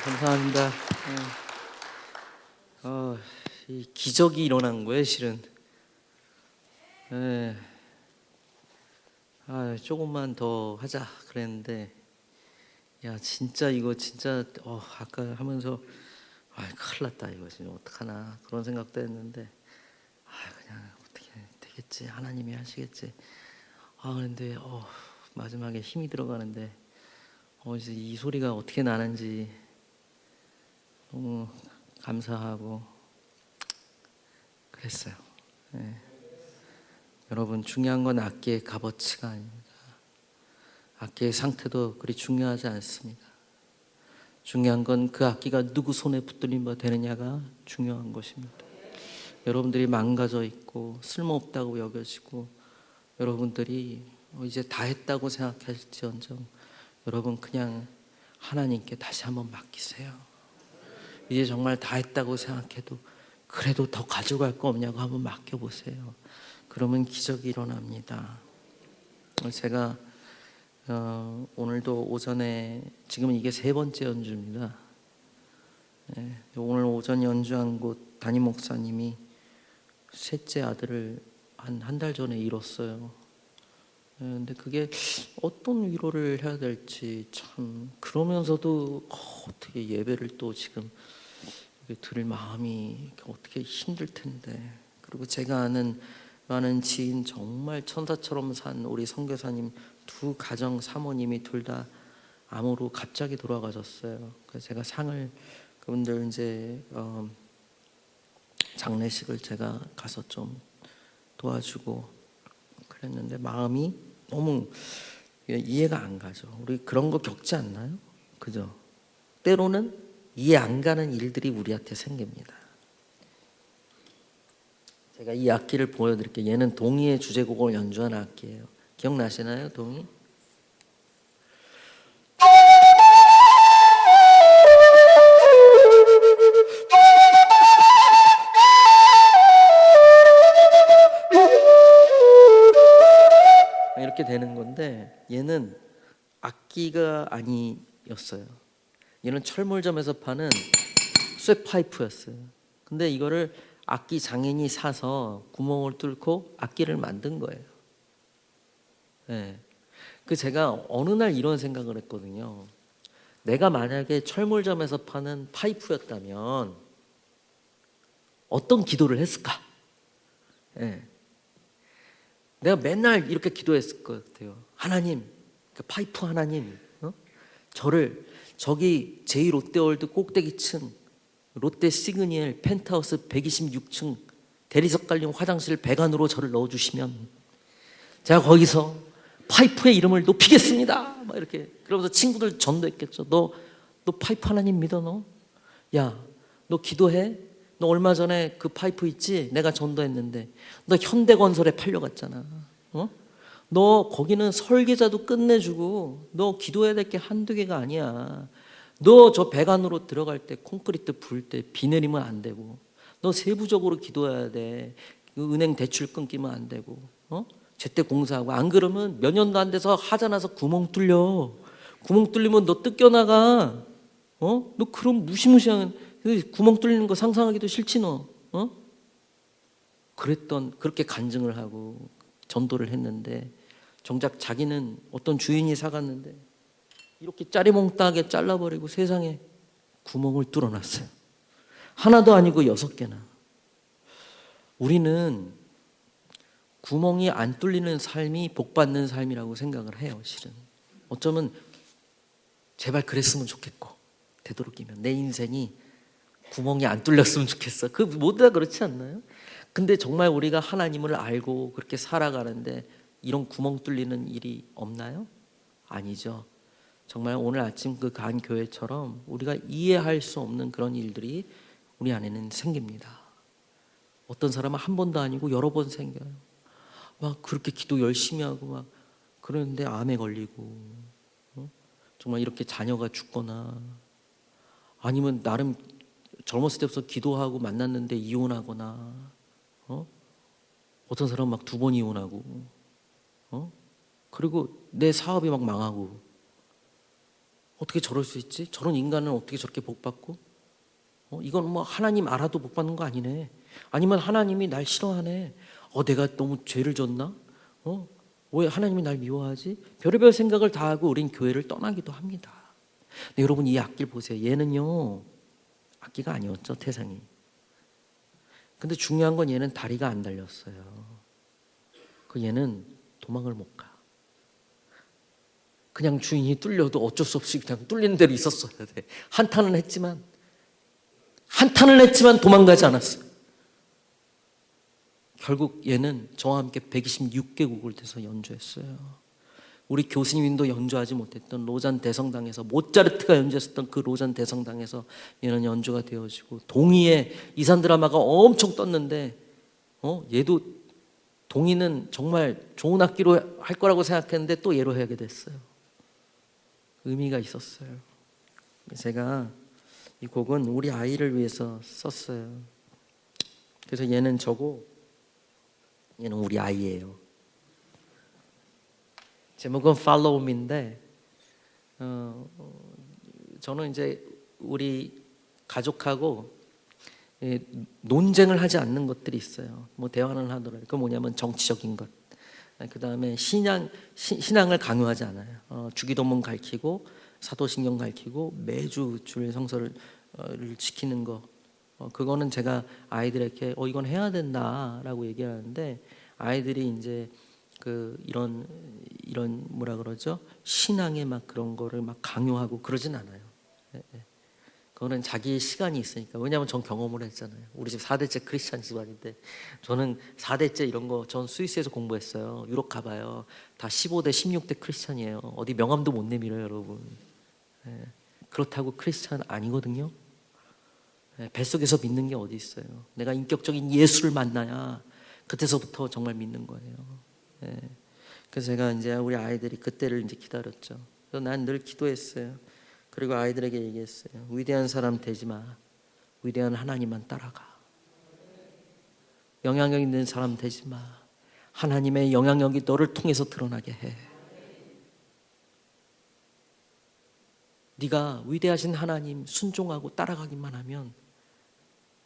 감사합니다. 이 기적이 일어난 거예요, 실은. 예. 조금만 더 하자 그랬는데, 야, 진짜 이거 진짜 아까 하면서 큰일 났다 이거 지금 어떡하나 그런 생각도 했는데, 그냥 어떻게 되겠지, 하나님이 하시겠지. 그런데 마지막에 힘이 들어가는데, 이제 이 소리가 어떻게 나는지 너무 감사하고 그랬어요. 예. 여러분, 중요한 건 악기의 값어치가 아닙니다. 악기의 상태도 그리 중요하지 않습니다. 중요한 건 그 악기가 누구 손에 붙들림 바 되느냐가 중요한 것입니다. 여러분들이 망가져 있고 쓸모없다고 여겨지고 여러분들이 이제 다 했다고 생각할지언정, 여러분 그냥 하나님께 다시 한번 맡기세요. 이제 정말 다 했다고 생각해도 그래도 더 가져갈 거 없냐고 한번 맡겨보세요. 그러면 기적이 일어납니다. 제가 오늘도 오전에, 지금 이게 3번째 연주입니다. 오늘 오전 연주한 곳 담임 목사님이 셋째 아들을 한 달 전에 잃었어요. 근데 그게 어떤 위로를 해야 될지 참, 그러면서도 어떻게 예배를 또 지금 들을 마음이 어떻게 힘들 텐데, 그리고 제가 아는 많은 지인, 정말 천사처럼 산 우리 선교사님 2 가정 사모님이 둘 다 암으로 갑자기 돌아가셨어요. 그래서 제가 상을, 그분들 이제 장례식을 제가 가서 좀 도와주고 그랬는데 마음이 너무 이해가 안 가죠. 우리 그런 거 겪지 않나요? 그죠? 때로는 이해 안 가는 일들이 우리한테 생깁니다. 제가 이 악기를 보여드릴게요. 얘는 동이의 주제곡을 연주한 악기예요. 기억나시나요, 동이? 이렇게 되는 건데, 얘는 악기가 아니었어요. 얘는 철물점에서 파는 쇠파이프였어요. 근데 이거를 악기 장인이 사서 구멍을 뚫고 악기를 만든 거예요. 네. 그 제가 어느 날 이런 생각을 했거든요. 내가 만약에 철물점에서 파는 파이프였다면 어떤 기도를 했을까? 네. 내가 맨날 이렇게 기도했을 것 같아요. 하나님, 그 파이프 하나님, 저를 저기 제2롯데월드 꼭대기층 롯데 시그니엘 펜트하우스 126층 대리석 깔린 화장실 배관으로 저를 넣어주시면 제가 거기서 파이프의 이름을 높이겠습니다. 막 이렇게. 그러면서 친구들 전도했겠죠. 너 파이프 하나님 믿어 너? 야, 너 기도해? 너 얼마 전에 그 파이프 있지? 내가 전도했는데 너 현대건설에 팔려갔잖아. 너 거기는 설계자도 끝내주고 너 기도해야 될 게 한두 개가 아니야. 너 저 배관으로 들어갈 때 콘크리트 부을 때 비 내리면 안 되고, 너 세부적으로 기도해야 돼. 은행 대출 끊기면 안 되고, 제때 공사하고, 안 그러면 몇 년도 안 돼서 하자 나서 구멍 뚫려. 구멍 뚫리면 너 뜯겨나가. 너 그럼 무시무시한 구멍 뚫리는 거 상상하기도 싫지 너. 그렇게 간증을 하고 전도를 했는데, 정작 자기는 어떤 주인이 사갔는데 이렇게 짜리몽땅하게 잘라버리고 세상에 구멍을 뚫어놨어요. 하나도 아니고 6개나. 우리는 구멍이 안 뚫리는 삶이 복받는 삶이라고 생각을 해요. 실은 어쩌면 제발 그랬으면 좋겠고, 되도록이면 내 인생이 구멍이 안 뚫렸으면 좋겠어. 그 모두 다 그렇지 않나요? 근데 정말 우리가 하나님을 알고 그렇게 살아가는데 이런 구멍 뚫리는 일이 없나요? 아니죠. 정말 오늘 아침 그 간 교회처럼 우리가 이해할 수 없는 그런 일들이 우리 안에는 생깁니다. 어떤 사람은 한 번도 아니고 여러 번 생겨요. 막 그렇게 기도 열심히 하고 막 그러는데 암에 걸리고, 정말 이렇게 자녀가 죽거나, 아니면 나름 젊었을 때부터 기도하고 만났는데 이혼하거나, 어떤 사람은 막 2번 이혼하고, 그리고 내 사업이 막 망하고, 어떻게 저럴 수 있지? 저런 인간은 어떻게 저렇게 복 받고? 이건 뭐 하나님 알아도 복 받는 거 아니네. 아니면 하나님이 날 싫어하네. 내가 너무 죄를 졌나? 왜 하나님이 날 미워하지? 별의별 생각을 다 하고 우린 교회를 떠나기도 합니다. 근데 여러분 이 악기를 보세요. 얘는요 악기가 아니었죠, 태상이. 근데 중요한 건 얘는 다리가 안 달렸어요. 얘는 도망을 못 가. 그냥 주인이 뚫려도 어쩔 수 없이 그냥 뚫리는 대로 있었어야 돼. 한탄은 했지만 도망가지 않았어요. 결국 얘는 저와 함께 126개국을 돼서 연주했어요. 우리 교수님도 연주하지 못했던 로잔 대성당에서, 모차르트가 연주했었던 그 로잔 대성당에서 얘는 연주가 되어지고, 동의의 이산 드라마가 엄청 떴는데 얘도 동의는 정말 좋은 악기로 할 거라고 생각했는데 또 얘로 하게 됐어요. 의미가 있었어요. 제가 이 곡은 우리 아이를 위해서 썼어요. 그래서 얘는 저고 얘는 우리 아이예요. 제목은 Follow Me인데 저는 이제 우리 가족하고 논쟁을 하지 않는 것들이 있어요. 뭐 대화는 하더라도 그 뭐냐면 정치적인 것. 그 다음에 신앙을 강요하지 않아요. 주기도문 가르치고 사도신경 가르치고 매주 주일 성서를 지키는 거. 그거는 제가 아이들에게 이건 해야 된다라고 얘기하는데, 아이들이 이제 이런 뭐라 그러죠? 신앙의 막 그런 거를 막 강요하고 그러진 않아요. 그거는 자기의 시간이 있으니까. 왜냐하면 전 경험을 했잖아요. 우리 집 4대째 크리스찬 집안인데, 저는 4대째 이런 거, 전 스위스에서 공부했어요. 유럽 가봐요. 다 15대, 16대 크리스찬이에요. 어디 명함도 못 내밀어요, 여러분. 그렇다고 크리스찬 아니거든요. 뱃속에서 믿는 게 어디 있어요. 내가 인격적인 예수를 만나야 그때서부터 정말 믿는 거예요. 그래서 제가 이제 우리 아이들이 그때를 이제 기다렸죠. 그래서 난 늘 기도했어요. 그리고 아이들에게 얘기했어요. 위대한 사람 되지 마. 위대한 하나님만 따라가. 영향력 있는 사람 되지 마. 하나님의 영향력이 너를 통해서 드러나게 해. 네가 위대하신 하나님 순종하고 따라가기만 하면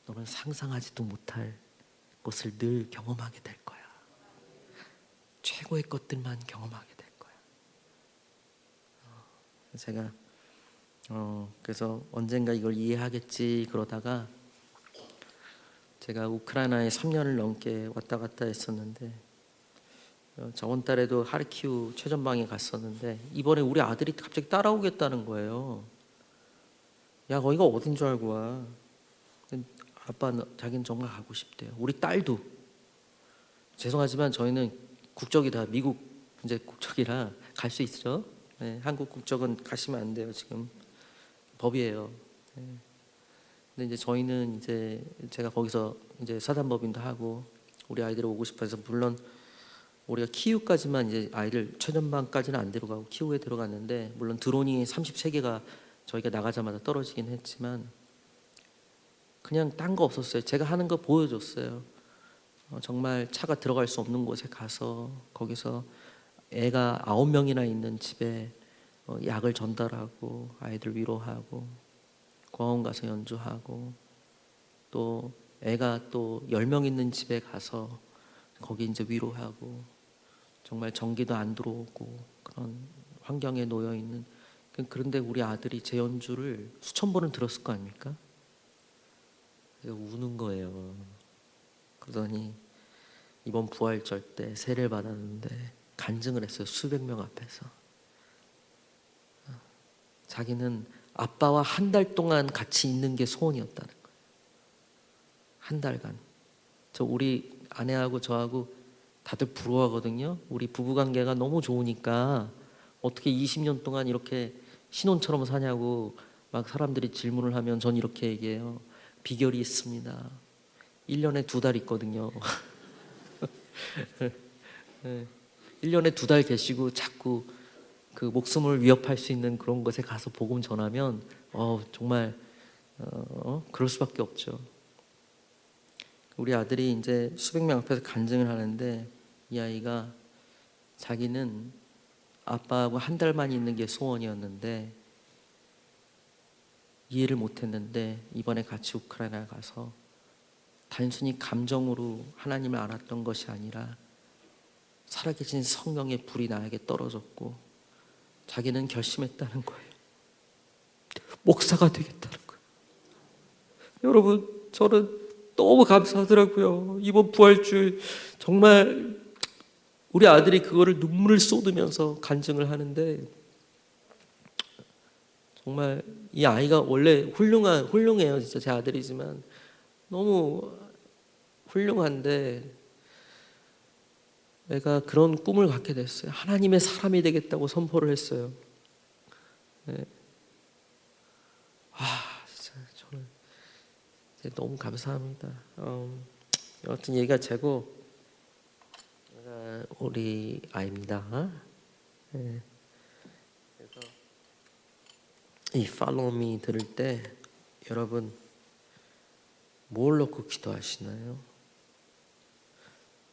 너는 상상하지도 못할 것을 늘 경험하게 될 거야. 최고의 것들만 경험하게 될 거야. 제가 그래서 언젠가 이걸 이해하겠지 그러다가, 제가 우크라이나에 3년을 넘게 왔다 갔다 했었는데, 저번 달에도 하르키우 최전방에 갔었는데, 이번에 우리 아들이 갑자기 따라오겠다는 거예요. 야, 거기가 어딘 줄 알고 와. 아빠, 자기는 정말 가고 싶대요. 우리 딸도. 죄송하지만 저희는 국적이 다 미국 이제 국적이라 갈 수 있죠. 한국 국적은 가시면 안 돼요. 지금 법이에요. 근데 이제 저희는 이제 제가 거기서 이제 사단법인도 하고 우리 아이들이 오고 싶어서, 물론 우리가 키우까지만 이제 아이를 최전방까지는 안 데려가고 키우에 들어갔는데, 물론 드론이 33개가 저희가 나가자마자 떨어지긴 했지만 그냥 딴 거 없었어요. 제가 하는 거 보여줬어요. 정말 차가 들어갈 수 없는 곳에 가서 거기서 애가 9명이나 있는 집에 약을 전달하고 아이들 위로하고, 공원 가서 연주하고, 또 애가 또 10명 있는 집에 가서 거기 이제 위로하고, 정말 전기도 안 들어오고 그런 환경에 놓여 있는. 그런데 우리 아들이 제 연주를 수천 번을 들었을 거 아닙니까? 우는 거예요. 그러더니 이번 부활절 때 세례를 받았는데 간증을 했어요. 수백 명 앞에서. 자기는 아빠와 한 달 동안 같이 있는 게 소원이었다는 거예요. 한 달간. 우리 아내하고 저하고 다들 부러워하거든요. 우리 부부관계가 너무 좋으니까 어떻게 20년 동안 이렇게 신혼처럼 사냐고 막 사람들이 질문을 하면 전 이렇게 얘기해요. 비결이 있습니다. 1년에 2달 있거든요. 1년에 2달 계시고 자꾸 그 목숨을 위협할 수 있는 그런 곳에 가서 복음 전하면 정말 그럴 수밖에 없죠. 우리 아들이 이제 수백 명 앞에서 간증을 하는데, 이 아이가 자기는 아빠하고 한 달만 있는 게 소원이었는데 이해를 못했는데 이번에 같이 우크라이나 가서 단순히 감정으로 하나님을 알았던 것이 아니라 살아계신 성령의 불이 나에게 떨어졌고 자기는 결심했다는 거예요. 목사가 되겠다는 거예요. 여러분, 저는 너무 감사하더라고요. 이번 부활주일 정말 우리 아들이 그거를 눈물을 쏟으면서 간증을 하는데, 정말 이 아이가 원래 훌륭해요. 진짜 제 아들이지만 너무 훌륭한데 내가 그런 꿈을 갖게 됐어요. 하나님의 사람이 되겠다고 선포를 했어요. 네. 진짜 저는 너무 감사합니다. 여하튼 얘기가 제고, 우리 아이입니다. 네. 그래서 이 Follow Me 들을 때 여러분 뭘 놓고 기도하시나요?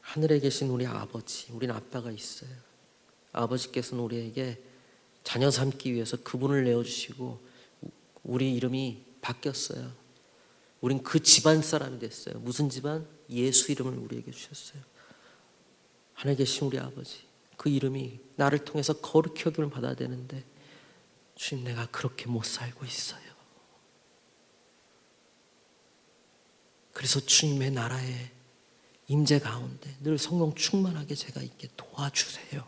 하늘에 계신 우리 아버지, 우리는 아빠가 있어요. 아버지께서는 우리에게 자녀 삼기 위해서 그분을 내어주시고 우리 이름이 바뀌었어요. 우린 그 집안 사람이 됐어요. 무슨 집안? 예수 이름을 우리에게 주셨어요. 하늘에 계신 우리 아버지, 그 이름이 나를 통해서 거룩히 여김을 받아야 되는데 주님, 내가 그렇게 못 살고 있어요. 그래서 주님의 나라에 임재 가운데 늘 성령 충만하게 제가 있게 도와주세요.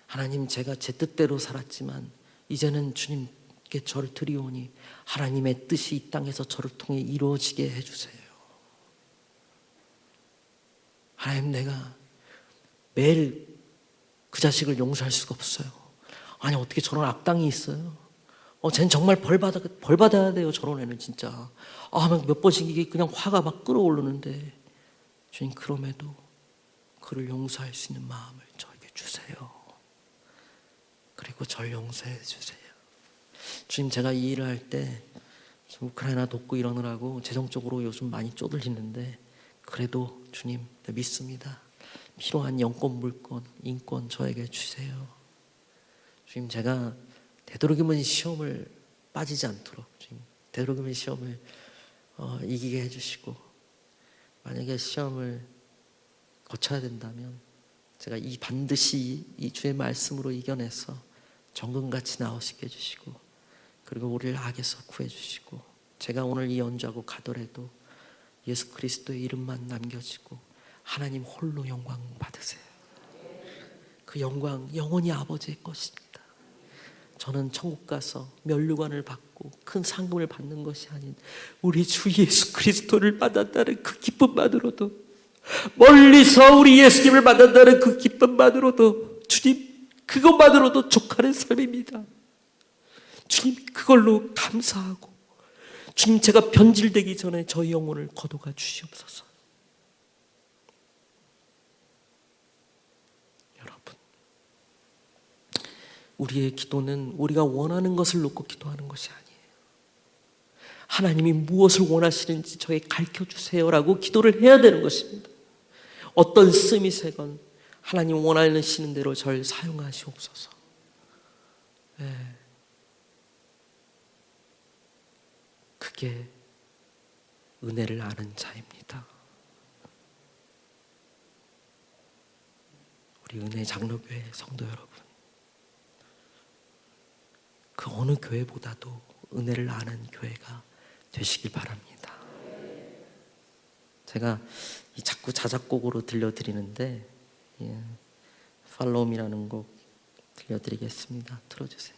하나님, 제가 제 뜻대로 살았지만 이제는 주님께 저를 드리오니 하나님의 뜻이 이 땅에서 저를 통해 이루어지게 해주세요. 하나님, 내가 매일 그 자식을 용서할 수가 없어요. 아니, 어떻게 저런 악당이 있어요? 쟤는 정말 벌 받아야 돼요. 저런 애는 진짜. 몇 번씩 이게 그냥 화가 막 끓어오르는데, 주님, 그럼에도 그를 용서할 수 있는 마음을 저에게 주세요. 그리고 저를 용서해 주세요. 주님, 제가 이 일을 할 때 우크라이나 돕고 이러느라고 재정적으로 요즘 많이 쪼들리는데, 그래도 주님, 믿습니다. 필요한 영권, 물권, 인권 저에게 주세요. 주님, 제가 되도록이면 시험을 빠지지 않도록 주님, 되도록이면 시험을 이기게 해주시고, 만약에 시험을 거쳐야 된다면 제가 반드시 이 주의 말씀으로 이겨내서 정금같이 나오시게 해주시고, 그리고 우리를 악에서 구해주시고, 제가 오늘 이 연주하고 가더라도 예수 그리스도의 이름만 남겨지고 하나님 홀로 영광 받으세요. 그 영광 영원히 아버지의 것입니다. 저는 천국 가서 면류관을 받고 큰 상금을 받는 것이 아닌 우리 주 예수 그리스도를 만난다는 그 기쁨만으로도, 멀리서 우리 예수님을 만난다는 그 기쁨만으로도, 주님, 그것만으로도 족하는 삶입니다. 주님, 그걸로 감사하고, 주님, 제가 변질되기 전에 저희 영혼을 거둬가 주시옵소서. 여러분, 우리의 기도는 우리가 원하는 것을 놓고 기도하는 것이 아니에요. 하나님이 무엇을 원하시는지 저에게 가르쳐주세요라고 기도를 해야 되는 것입니다. 어떤 쓰임이 세건 하나님 원하시는 대로 저를 사용하시옵소서. 네. 그게 은혜를 아는 자입니다. 우리 은혜 장로교회 성도 여러분, 그 어느 교회보다도 은혜를 아는 교회가 되시길 바랍니다. 제가 자꾸 자작곡으로 들려드리는데, Follow Me라는 곡 들려드리겠습니다. 들어주세요.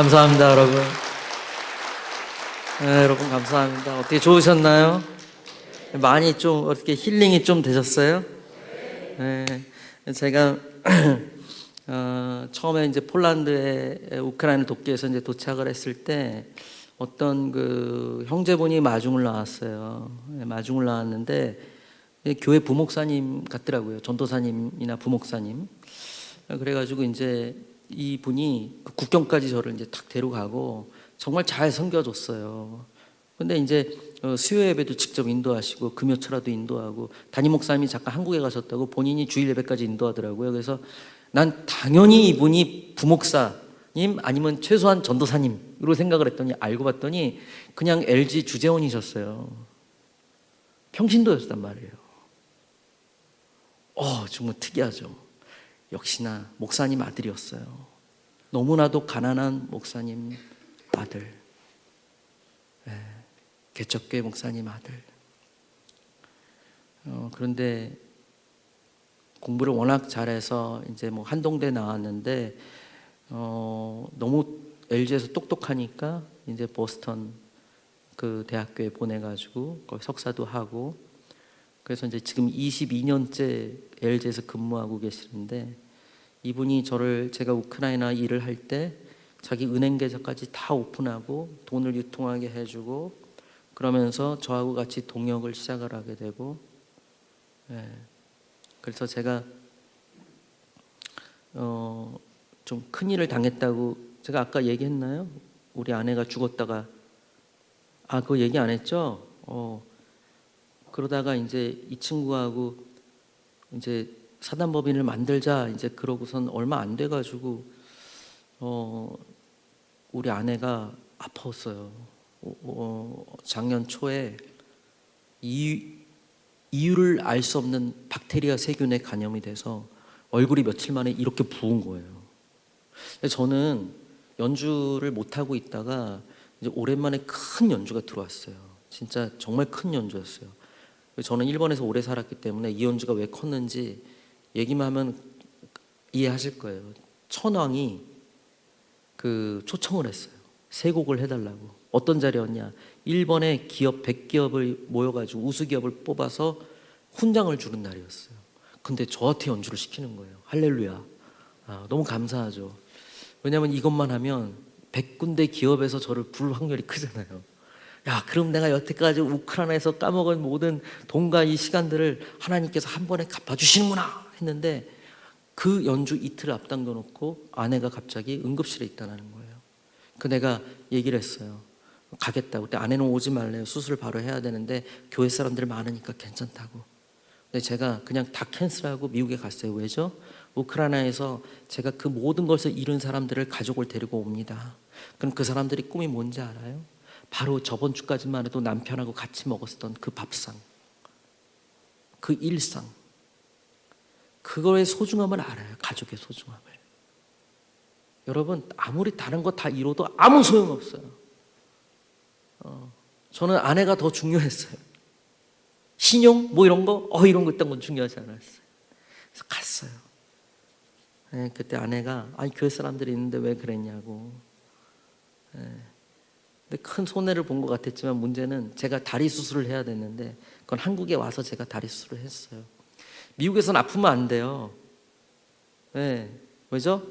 감사합니다, 여러분. 네, 여러분 감사합니다. 어떻게 좋으셨나요? 많이 좀 어떻게 힐링이 좀 되셨어요? 네, 제가 처음에 이제 폴란드에 우크라이나 돕기 위해서 이제 도착을 했을 때 어떤 그 형제분이 마중을 나왔어요. 네, 마중을 나왔는데 교회 부목사님 같더라고요. 전도사님이나 부목사님. 그래가지고 이제 이 분이 그 국경까지 저를 이제 탁 데려가고 정말 잘 섬겨줬어요. 근데 이제 수요 예배도 직접 인도하시고 금요철화도 인도하고 담임 목사님이 잠깐 한국에 가셨다고 본인이 주일 예배까지 인도하더라고요. 그래서 난 당연히 이분이 부목사님 아니면 최소한 전도사님으로 생각을 했더니 알고 봤더니 그냥 LG 주재원이셨어요. 평신도였단 말이에요. 정말 특이하죠. 역시나 목사님 아들이었어요. 너무나도 가난한 목사님 아들, 개척교회 목사님 아들. 그런데 공부를 워낙 잘해서 이제 뭐 한동대 나왔는데 너무 LG에서 똑똑하니까 이제 보스턴 그 대학교에 보내가지고 거기 석사도 하고, 그래서 이제 지금 22년째 LG에서 근무하고 계시는데, 이분이 제가 우크라이나 일을 할 때 자기 은행 계좌까지 다 오픈하고 돈을 유통하게 해주고, 그러면서 저하고 같이 동역을 시작을 하게 되고, 그래서 제가 좀 큰일을 당했다고 제가 아까 얘기했나요? 우리 아내가 죽었다가 그거 얘기 안 했죠? 그러다가 이제 이 친구하고 이제 사단법인을 만들자 이제 그러고선 얼마 안 돼가지고 우리 아내가 아팠어요. 작년 초에 이유를 알 수 없는 박테리아 세균에 감염이 돼서 얼굴이 며칠 만에 이렇게 부은 거예요. 저는 연주를 못 하고 있다가 이제 오랜만에 큰 연주가 들어왔어요. 진짜 정말 큰 연주였어요. 저는 일본에서 오래 살았기 때문에 이 연주가 왜 컸는지 얘기만 하면 이해하실 거예요. 천황이 그 초청을 했어요. 세 곡을 해달라고. 어떤 자리였냐? 일본의 기업 100기업을 모여가지고 우수기업을 뽑아서 훈장을 주는 날이었어요. 근데 저한테 연주를 시키는 거예요. 할렐루야. 너무 감사하죠. 왜냐하면 이것만 하면 100군데 기업에서 저를 부를 확률이 크잖아요. 야, 그럼 내가 여태까지 우크라이나에서 까먹은 모든 돈과 이 시간들을 하나님께서 한 번에 갚아주시는구나 했는데, 그 연주 이틀을 앞당겨 놓고 아내가 갑자기 응급실에 있다는 거예요. 그 내가 얘기를 했어요. 가겠다고. 그때 아내는 오지 말래요. 수술을 바로 해야 되는데 교회 사람들 많으니까 괜찮다고. 근데 제가 그냥 다 캔슬하고 미국에 갔어요. 왜죠? 우크라이나에서 제가 그 모든 것을 잃은 사람들을 가족을 데리고 옵니다. 그럼 그 사람들이 꿈이 뭔지 알아요? 바로 저번 주까지만 해도 남편하고 같이 먹었던 그 밥상, 그 일상, 그거의 소중함을 알아요. 가족의 소중함을. 여러분, 아무리 다른 거 다 이뤄도 아무 소용없어요. 저는 아내가 더 중요했어요. 신용 뭐 이런 거 이런 거 있던 건 중요하지 않았어요. 그래서 갔어요. 그때 아내가 교회 사람들이 있는데 왜 그랬냐고. 근데 큰 손해를 본 것 같았지만 문제는 제가 다리 수술을 해야 됐는데 그건 한국에 와서 제가 다리 수술을 했어요. 미국에서는 아프면 안 돼요. 왜죠?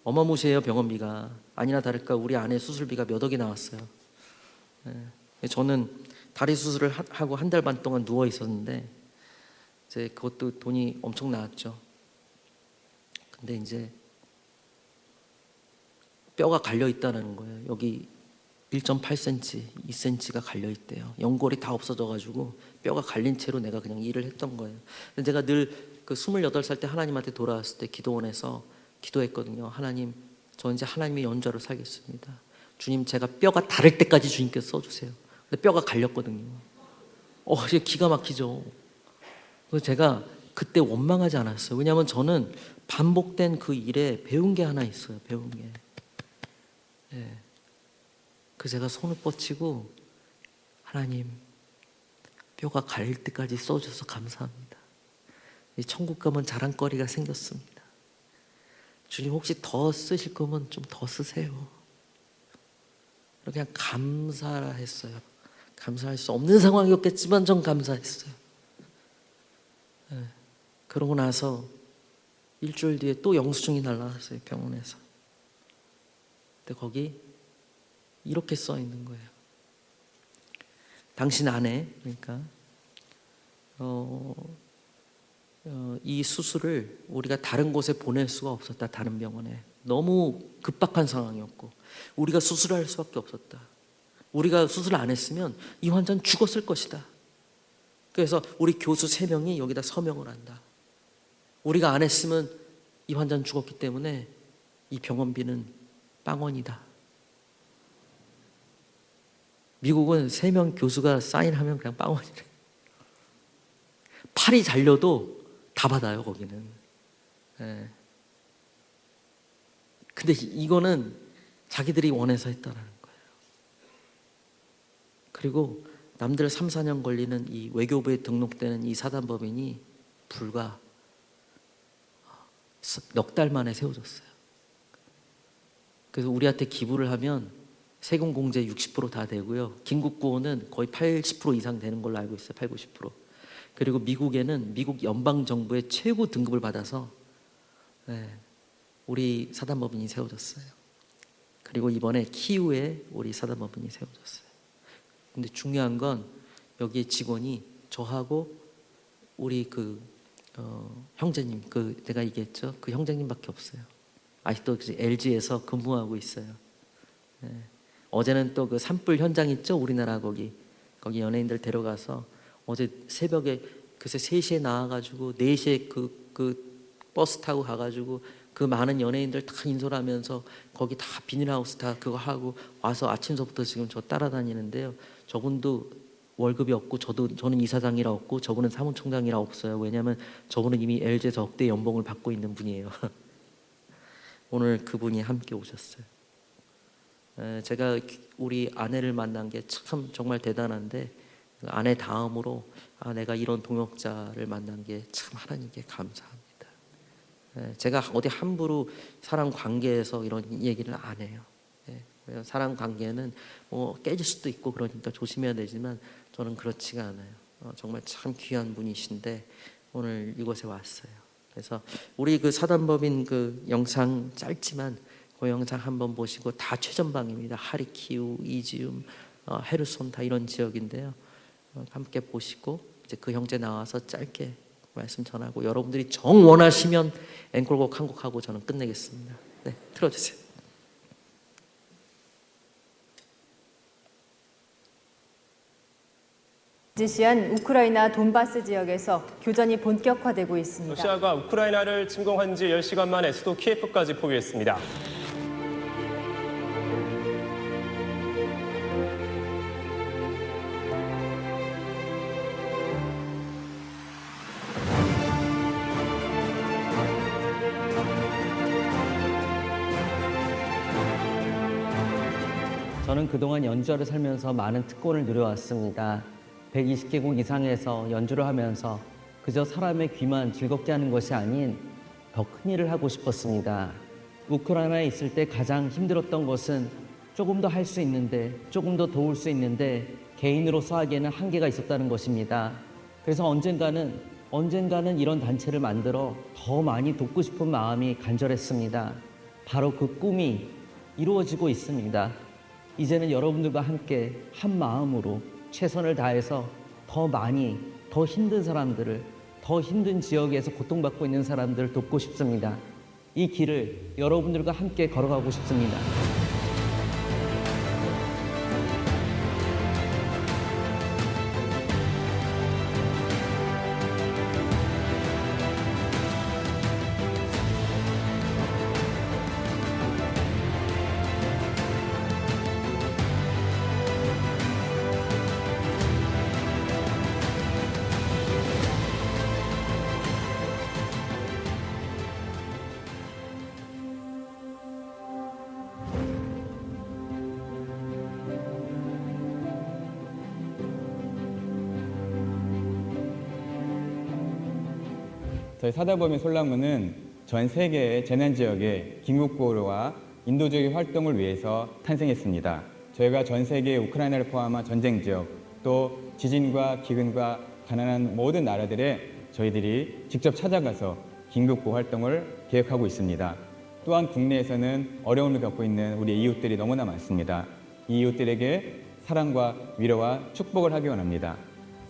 어마무시해요, 병원비가. 아니나 다를까 우리 아내 수술비가 몇 억이 나왔어요. 저는 다리 수술을 하고 한 달 반 동안 누워 있었는데 이제 그것도 돈이 엄청 나왔죠. 근데 이제 뼈가 갈려 있다는 거예요. 여기 1.8cm, 2cm가 갈려 있대요. 연골이 다 없어져가지고 뼈가 갈린 채로 내가 그냥 일을 했던 거예요. 근데 제가 늘 그 28살 때 하나님한테 돌아왔을 때 기도원에서 기도했거든요. 하나님, 저 이제 하나님의 연좌로 살겠습니다. 주님, 제가 뼈가 다를 때까지 주님께서 써주세요. 근데 뼈가 갈렸거든요. 이게 기가 막히죠. 그래서 제가 그때 원망하지 않았어요. 왜냐하면 저는 반복된 그 일에 배운 게 하나 있어요. 배운 게. 그래서 제가 손을 뻗치고, 하나님, 뼈가 갈릴 때까지 써줘서 감사합니다. 이 천국 가면 자랑거리가 생겼습니다. 주님, 혹시 더 쓰실 거면 좀 더 쓰세요. 그냥 감사했어요. 감사할 수 없는 상황이었겠지만 전 감사했어요. 그러고 나서 일주일 뒤에 또 영수증이 날라왔어요, 병원에서. 근데 거기 이렇게 써 있는 거예요. 당신 아내, 그러니까 이 수술을 우리가 다른 곳에 보낼 수가 없었다. 다른 병원에. 너무 급박한 상황이었고 우리가 수술할 수밖에 없었다. 우리가 수술을 안 했으면 이 환자는 죽었을 것이다. 그래서 우리 교수 3명이 여기다 서명을 한다. 우리가 안 했으면 이 환자는 죽었기 때문에 이 병원비는 빵원이다. 미국은 3명 교수가 사인하면 그냥 빵원이래. 팔이 잘려도 다 받아요, 거기는. 근데 이거는 자기들이 원해서 했다라는 거예요. 그리고 남들 3, 4년 걸리는 이 외교부에 등록되는 이 사단법인이 불과 넉 달 만에 세워졌어요. 그래서 우리한테 기부를 하면 세금 공제 60% 다 되고요. 긴급 구호는 거의 80% 이상 되는 걸로 알고 있어요. 80, 90%. 그리고 미국에는 미국 연방 정부의 최고 등급을 받아서 우리 사단법인이 세워졌어요. 그리고 이번에 키우에 우리 사단법인이 세워졌어요. 근데 중요한 건 여기에 직원이 저하고 우리 형제님, 내가 얘기했죠. 그 형제님밖에 없어요. 아직도 LG에서 근무하고 있어요. 어제는 또 그 산불 현장 있죠, 우리나라 거기 연예인들 데려가서 어제 새벽에 글쎄 3시에 나와가지고 4시에 그 버스 타고 가가지고 그 많은 연예인들 다 인솔하면서 거기 다 비닐하우스 다 그거 하고 와서 아침서부터 지금 저 따라다니는데요. 저분도 월급이 없고 저는 이사장이라 없고 저분은 사무총장이라 없어요. 왜냐하면 저분은 이미 LG에서 억대 연봉을 받고 있는 분이에요. 오늘 그분이 함께 오셨어요. 제가 우리 아내를 만난 게 참 정말 대단한데 아내 다음으로 내가 이런 동역자를 만난 게 참 하나님께 감사합니다. 제가 어디 함부로 사람 관계에서 이런 얘기를 안 해요. 사람 관계는 뭐 깨질 수도 있고 그러니까 조심해야 되지만 저는 그렇지가 않아요. 정말 참 귀한 분이신데 오늘 이곳에 왔어요. 그래서 우리 그 사단법인 그 영상 짧지만 그 영상 한번 보시고 다 최전방입니다. 하리키우, 이지움, 헤르손 다 이런 지역인데요. 함께 보시고 이제 그 형제 나와서 짧게 말씀 전하고 여러분들이 정 원하시면 앵콜곡 한 곡 하고 저는 끝내겠습니다. 네, 틀어주세요. 지시한 우크라이나 돈바스 지역에서 교전이 본격화되고 있습니다. 러시아가 우크라이나를 침공한 지 10시간 만에 수도 키예프까지 포위했습니다. 저는 그동안 연주자로 살면서 많은 특권을 누려왔습니다. 120개국 이상에서 연주를 하면서 그저 사람의 귀만 즐겁게 하는 것이 아닌 더 큰 일을 하고 싶었습니다. 우크라이나에 있을 때 가장 힘들었던 것은 조금 더 할 수 있는데, 조금 더 도울 수 있는데 개인으로서 하기에는 한계가 있었다는 것입니다. 그래서 언젠가는 이런 단체를 만들어 더 많이 돕고 싶은 마음이 간절했습니다. 바로 그 꿈이 이루어지고 있습니다. 이제는 여러분들과 함께 한 마음으로 최선을 다해서 더 많이, 더 힘든 사람들을, 더 힘든 지역에서 고통받고 있는 사람들을 돕고 싶습니다. 이 길을 여러분들과 함께 걸어가고 싶습니다. 저희 사단법인 솔라문은 전 세계의 재난 지역의 긴급구호와 인도적인 활동을 위해서 탄생했습니다. 저희가 전 세계 우크라이나를 포함한 전쟁 지역, 또 지진과 기근과 가난한 모든 나라들에 저희들이 직접 찾아가서 긴급 구호 활동을 계획하고 있습니다. 또한 국내에서는 어려움을 겪고 있는 우리 이웃들이 너무나 많습니다. 이 이웃들에게 사랑과 위로와 축복을 하기 원합니다.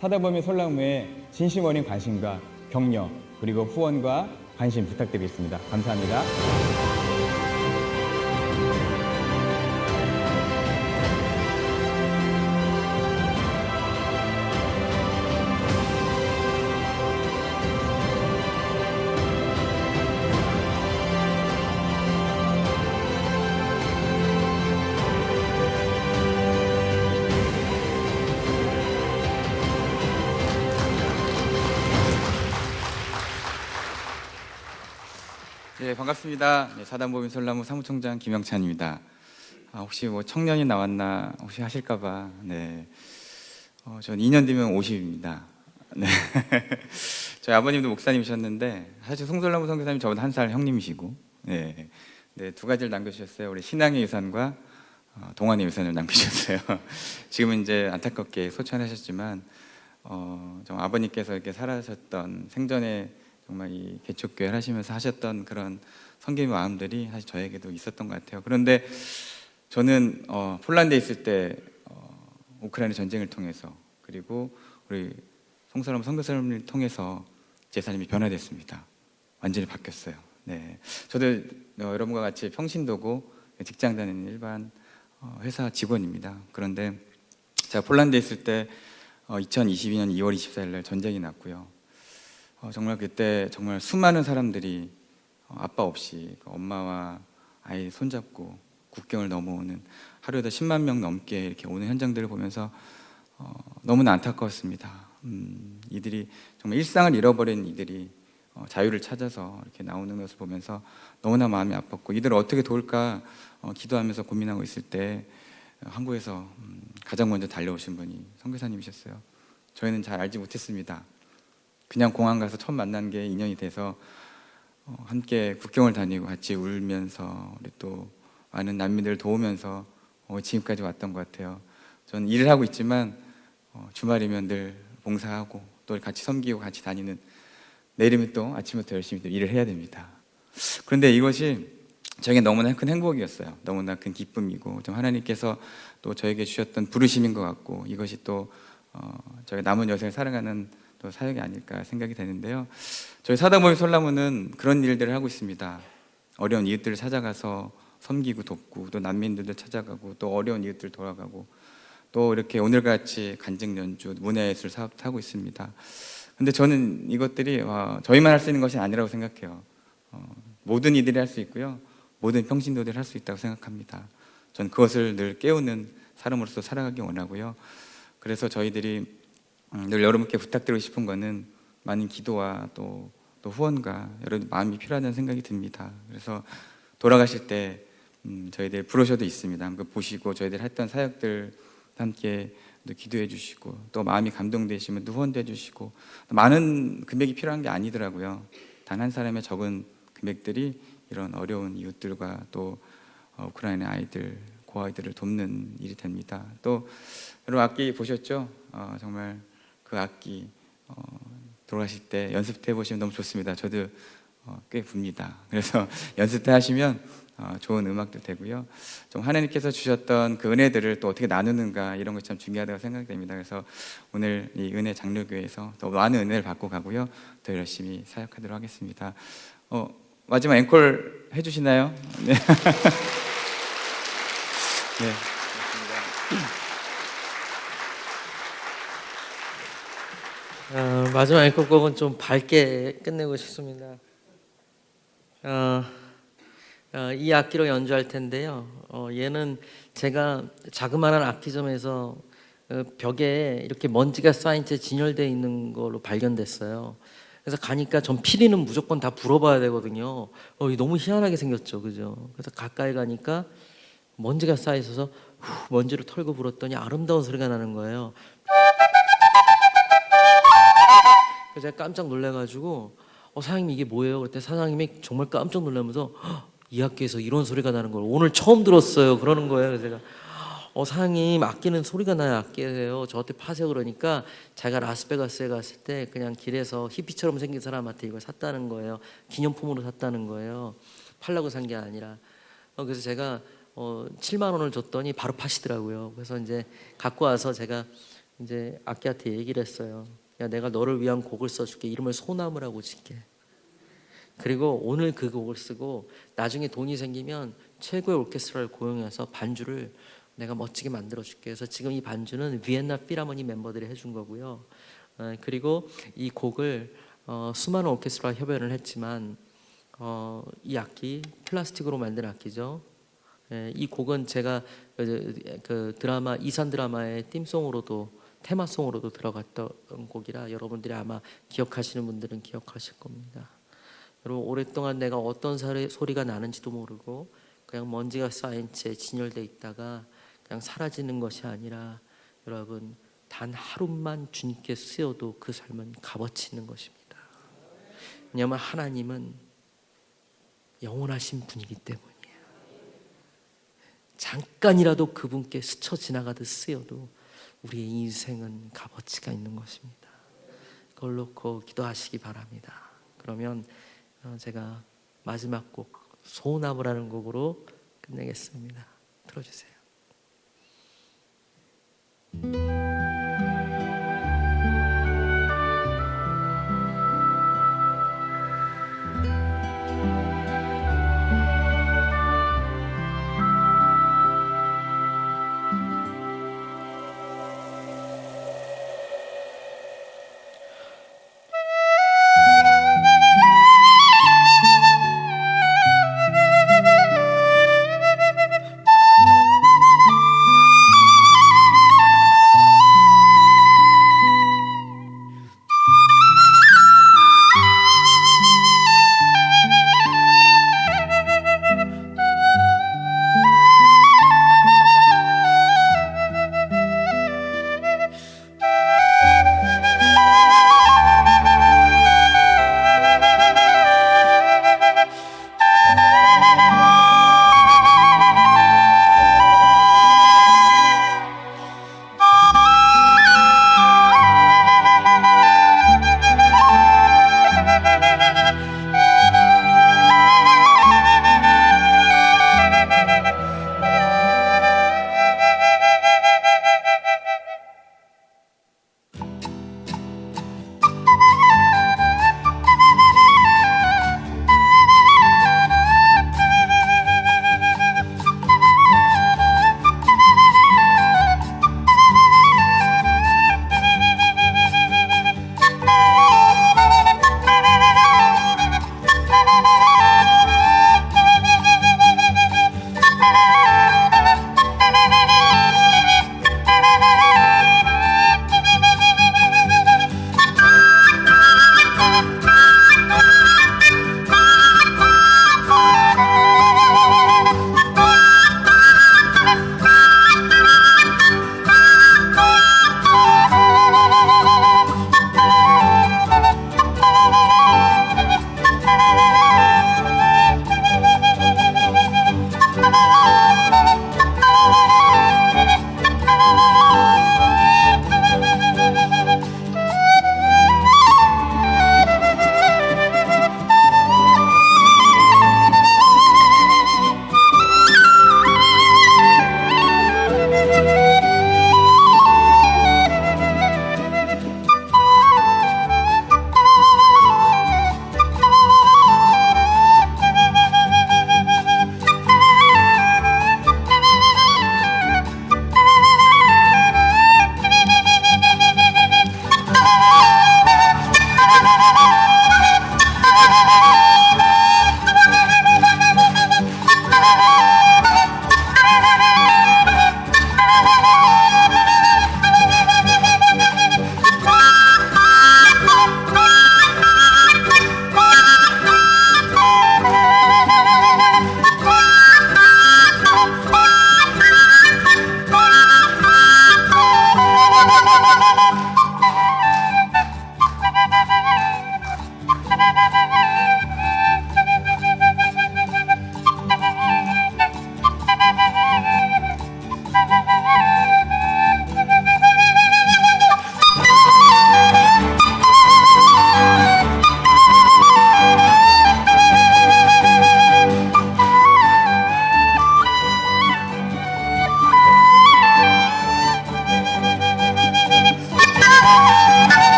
사다보미 솔라무에 진심 어린 관심과 격려, 그리고 후원과 관심 부탁드리겠습니다. 감사합니다. 네, 반갑습니다. 네, 사단법인 솔라무 사무총장 김영찬입니다. 혹시 뭐 청년이 나왔나 혹시 하실까봐. 네, 전 2년 뒤면 50입니다. 네, 저희 아버님도 목사님이셨는데 사실 송솔라무 선교사님 저보다 1살 형님이시고, 네, 네, 두 가지를 남겨주셨어요. 우리 신앙의 유산과 동안의 유산을 남기셨어요. 지금은 이제 안타깝게 소천하셨지만, 좀 아버님께서 이렇게 살아셨던 생전에 정말 이 개척교회를 하시면서 하셨던 그런 성김의 마음들이 사실 저에게도 있었던 것 같아요. 그런데 저는 폴란드에 있을 때 우크라이나 전쟁을 통해서, 그리고 우리 송솔라무 선교사님을 통해서 제 삶이 변화됐습니다. 완전히 바뀌었어요. 네, 저도 여러분과 같이 평신도고 직장 다니는 일반 회사 직원입니다. 그런데 제가 폴란드에 있을 때 2022년 2월 24일 날 전쟁이 났고요. 정말 그때 정말 수많은 사람들이 아빠 없이 엄마와 아이 손잡고 국경을 넘어오는, 하루에도 10만 명 넘게 이렇게 오는 현장들을 보면서 너무나 안타까웠습니다. 이들이 정말 일상을 잃어버린 이들이 자유를 찾아서 이렇게 나오는 것을 보면서 너무나 마음이 아팠고, 이들을 어떻게 도울까 기도하면서 고민하고 있을 때 한국에서 가장 먼저 달려오신 분이 선교사님이셨어요. 저희는 잘 알지 못했습니다. 그냥 공항 가서 처음 만난 게 인연이 돼서 함께 국경을 다니고 같이 울면서 우리 또 많은 난민들을 도우면서 지금까지 왔던 것 같아요. 저는 일을 하고 있지만 주말이면 늘 봉사하고 또 같이 섬기고 같이 다니는, 내일이면 또 아침부터 열심히 또 일을 해야 됩니다. 그런데 이것이 저에게 너무나 큰 행복이었어요. 너무나 큰 기쁨이고, 좀 하나님께서 또 저에게 주셨던 부르심인 것 같고, 이것이 또 저희 남은 여생을 살아가는 또 사역이 아닐까 생각이 되는데요. 저희 사다보미 솔라무는 그런 일들을 하고 있습니다. 어려운 이웃들을 찾아가서 섬기고 돕고, 또 난민들도 찾아가고, 또 어려운 이웃들 돌아가고, 또 이렇게 오늘같이 간증 연주, 문화예술 사업도 하고 있습니다. 근데 저는 이것들이 저희만 할 수 있는 것이 아니라고 생각해요. 모든 이들이 할 수 있고요, 모든 평신도들이 할 수 있다고 생각합니다. 저는 그것을 늘 깨우는 사람으로서 살아가기 원하고요. 그래서 저희들이 늘 여러분께 부탁드리고 싶은 거는 많은 기도와 또 후원과 여러분 마음이 필요하다는 생각이 듭니다. 그래서 돌아가실 때 저희들 브로셔도 있습니다. 한번 보시고 저희들 했던 사역들 함께 또 기도해 주시고, 또 마음이 감동되시면 또 후원도 해주시고, 많은 금액이 필요한 게 아니더라고요. 단 한 사람의 적은 금액들이 이런 어려운 이웃들과 또 우크라이나 아이들, 고아이들을 돕는 일이 됩니다. 또 여러분 악기 보셨죠? 정말 그 악기 돌아가실 때 연습해 보시면 너무 좋습니다. 저도 꽤 붑니다. 그래서 연습 때 하시면 좋은 음악도 되고요. 좀 하나님께서 주셨던 그 은혜들을 또 어떻게 나누는가, 이런 것 참 중요하다고 생각됩니다. 그래서 오늘 이 은혜 장로교회에서 더 많은 은혜를 받고 가고요, 더 열심히 사역하도록 하겠습니다. 마지막 앵콜 해주시나요? 네. 네. 마지막 앵콜곡은 좀 밝게 끝내고 싶습니다. 이 악기로 연주할 텐데요. 얘는 제가 자그마한 악기점에서 벽에 이렇게 먼지가 쌓인 채 진열되어 있는 걸로 발견됐어요. 그래서 가니까 전 피리는 무조건 다 불어봐야 되거든요. 너무 희한하게 생겼죠, 그죠? 그래서 가까이 가니까 먼지가 쌓여 있어서 먼지를 털고 불었더니 아름다운 소리가 나는 거예요. 그래서 제가 깜짝 놀래가지고 사장님 이게 뭐예요? 그랬더니 사장님이 정말 깜짝 놀라면서 이 학교에서 이런 소리가 나는 걸 오늘 처음 들었어요, 그러는 거예요. 그래서 제가 사장님 악기는 소리가 나요. 악기예요. 저한테 파세요. 그러니까 자기가 라스베가스에 갔을 때 그냥 길에서 히피처럼 생긴 사람한테 이걸 샀다는 거예요. 기념품으로 샀다는 거예요. 팔려고 산 게 아니라. 그래서 제가 7만 원을 줬더니 바로 파시더라고요. 그래서 이제 갖고 와서 제가 이제 악기한테 얘기를 했어요. 야, 내가 너를 위한 곡을 써줄게. 이름을 소나무라고 짓게. 그리고 오늘 그 곡을 쓰고 나중에 돈이 생기면 최고의 오케스트라를 고용해서 반주를 내가 멋지게 만들어줄게. 그래서 지금 이 반주는 비엔나 필하모니 멤버들이 해준 거고요. 그리고 이 곡을 수많은 오케스트라 협연을 했지만 이 악기 플라스틱으로 만든 악기죠. 이 곡은 제가 그 드라마 이산 드라마의 팀송으로도 테마송으로도 들어갔던 곡이라 여러분들이 아마 기억하시는 분들은 기억하실 겁니다. 여러분 오랫동안 내가 어떤 소리가 나는지도 모르고 그냥 먼지가 쌓인 채 진열돼 있다가 그냥 사라지는 것이 아니라 여러분 단 하루만 주님께 쓰여도 그 삶은 값어치 있는 것입니다. 왜냐하면 하나님은 영원하신 분이기 때문이에요. 잠깐이라도 그분께 스쳐 지나가듯 쓰여도 우리의 인생은 값어치가 있는 것입니다. 그걸 놓고 기도하시기 바랍니다. 그러면 제가 마지막 곡 소나무라는 곡으로 끝내겠습니다. 들어주세요.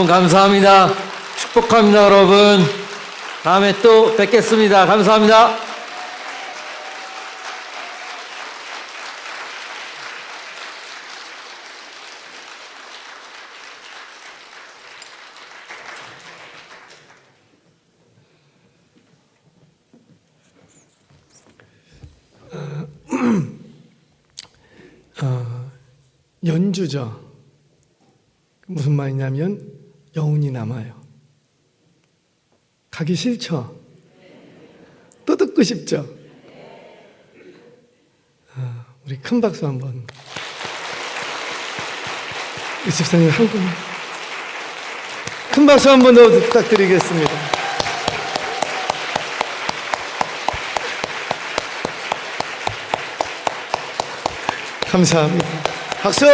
감사합니다. 축복합니다, 여러분. 다음에 또 뵙겠습니다. 감사합니다. 연주죠. 무슨 말이냐면 여운이 남아요. 가기 싫죠? 또 듣고 싶죠? 우리 큰 박수 한번. 이 집사님 한 분. 큰 박수 한번 더 부탁드리겠습니다. 감사합니다. 박수!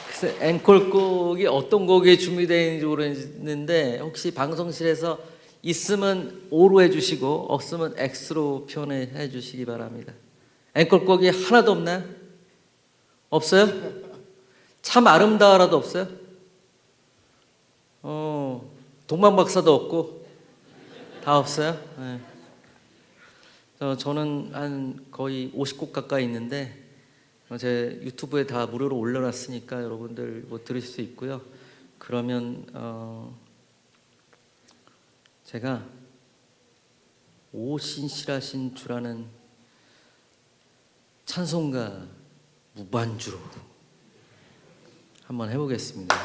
글쎄, 앵콜곡이 어떤 곡이 준비되어 있는지 모르겠는데 혹시 방송실에서 있으면 O로 해주시고 없으면 X로 표현해 주시기 바랍니다. 앵콜곡이 하나도 없나요? 없어요? 참 아름다워라도 없어요? 동방박사도 없고 다 없어요? 네. 저는 한 거의 50곡 가까이 있는데 제 유튜브에 다 무료로 올려놨으니까 여러분들 뭐 들으실 수 있고요. 그러면 제가 오신실하신 주라는 찬송가 무반주로 한번 해보겠습니다.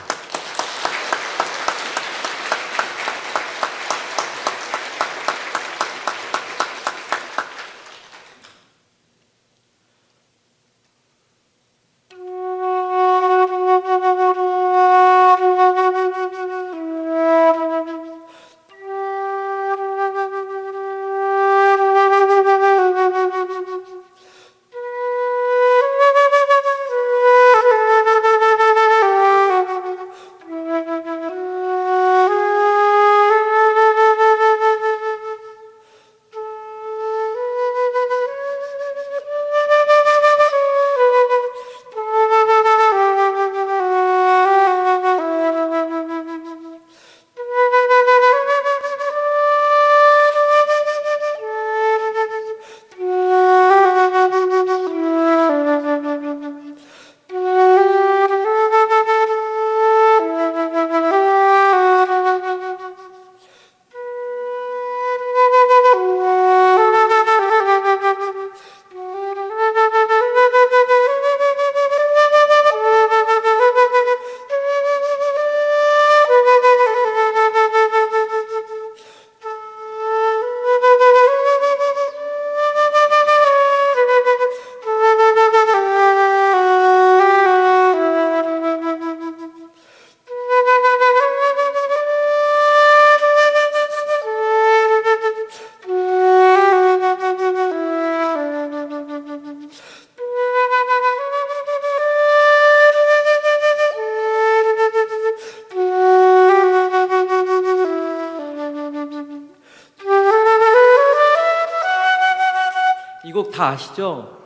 이 곡 다 아시죠?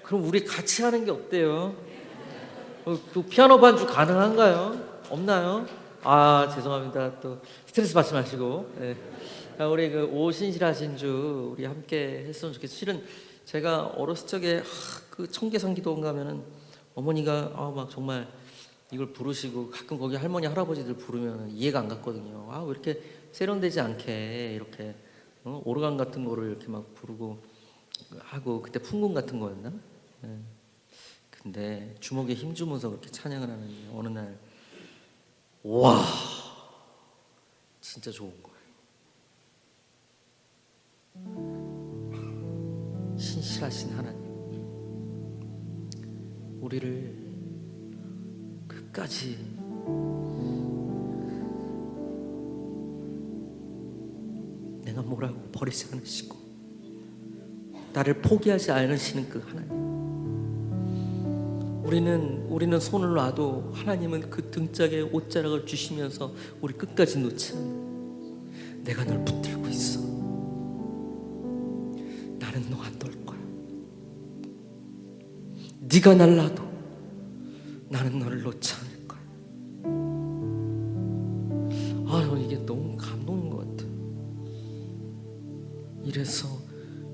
그럼 우리 같이 하는 게 어때요? 그 피아노 반주 가능한가요? 없나요? 아 죄송합니다. 또 스트레스 받지 마시고. 네. 우리 그 오신실하신 주 우리 함께 했으면 좋겠어요. 실은 제가 어렸을 적에 그 청계산 기도원 가면은 어머니가 막 정말 이걸 부르시고 가끔 거기 할머니 할아버지들 부르면 이해가 안 갔거든요. 왜 이렇게 세련되지 않게 이렇게 오르간 같은 거를 이렇게 막 부르고 하고 그때 풍금 같은 거였나? 네. 근데 주먹에 힘 주면서 그렇게 찬양을 하는데 어느 날 와 진짜 좋은 거예요. 신실하신 하나님 우리를 끝까지 내가 뭐라고 버리지 않으시고 나를 포기하지 않으시는 그 하나님. 우리는 손을 놔도 하나님은 그 등짝에 옷자락을 주시면서 우리 끝까지 놓지 않아. 내가 널 붙들고 있어. 나는 너 안 놓을 거야. 네가 날라도 나는 너를 놓지 않을 거야. 저는 이게 너무 감동인 것 같아요. 이래서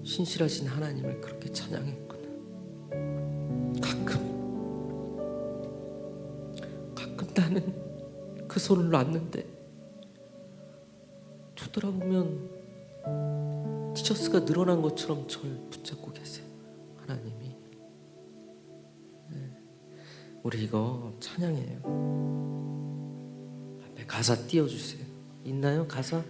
신실하신 하나님을 그렇게 찬양했구나. 가끔 나는 그 손을 놨는데 뒤돌아보면 티셔츠가 늘어난 것처럼 저를 붙잡고 계세요. 하나님이. 우리 이거 찬양해요. 앞에 가사 띄워주세요. 있나요? 가사?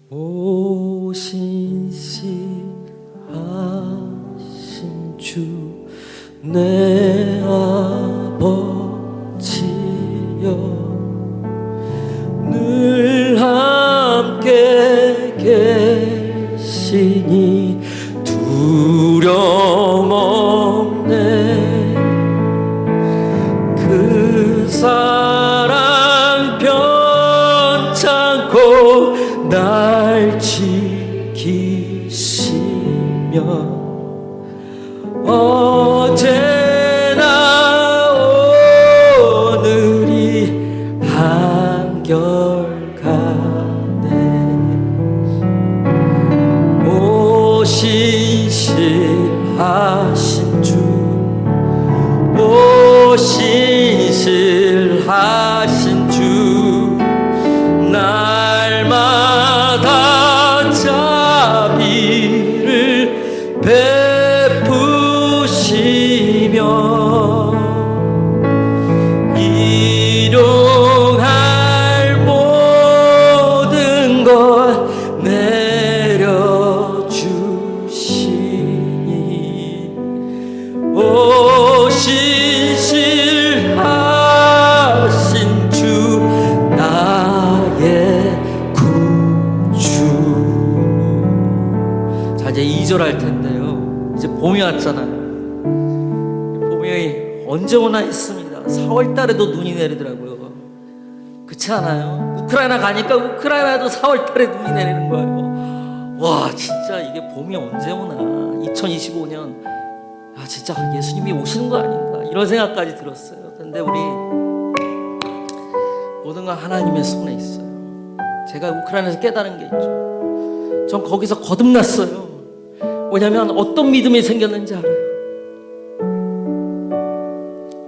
오 신실하신 주 내 아버지여, 늘 함께 계시니 두려움 없네. 그 사랑 편찮고 날 지키시며 어제나 오늘이 한결같네. 오 신실하신 주, 오 신실하신 주, 날마다 자비를 베푸시며 일용할 모든 것 내려주시니 오 신실하신 주 나의 구주. 자, 이제 2절 할 텐데요. 이제 봄이 왔잖아요. 봄이 언제 오나 했습니다. 4월 달에도 눈이 내리더라고요. 그렇지 않아요? 우크라이나 가니까 우크라이나도 4월 달에 눈이 내리는 거예요. 와, 진짜 이게 봄이 언제 오나. 2025년 진짜 예수님이 오시는 거 아닌가 이런 생각까지 들었어요. 근데 우리 모든 건 하나님의 손에 있어요. 제가 우크라이나에서 깨달은 게 있죠. 전 거기서 거듭났어요. 왜냐하면 어떤 믿음이 생겼는지 알아요.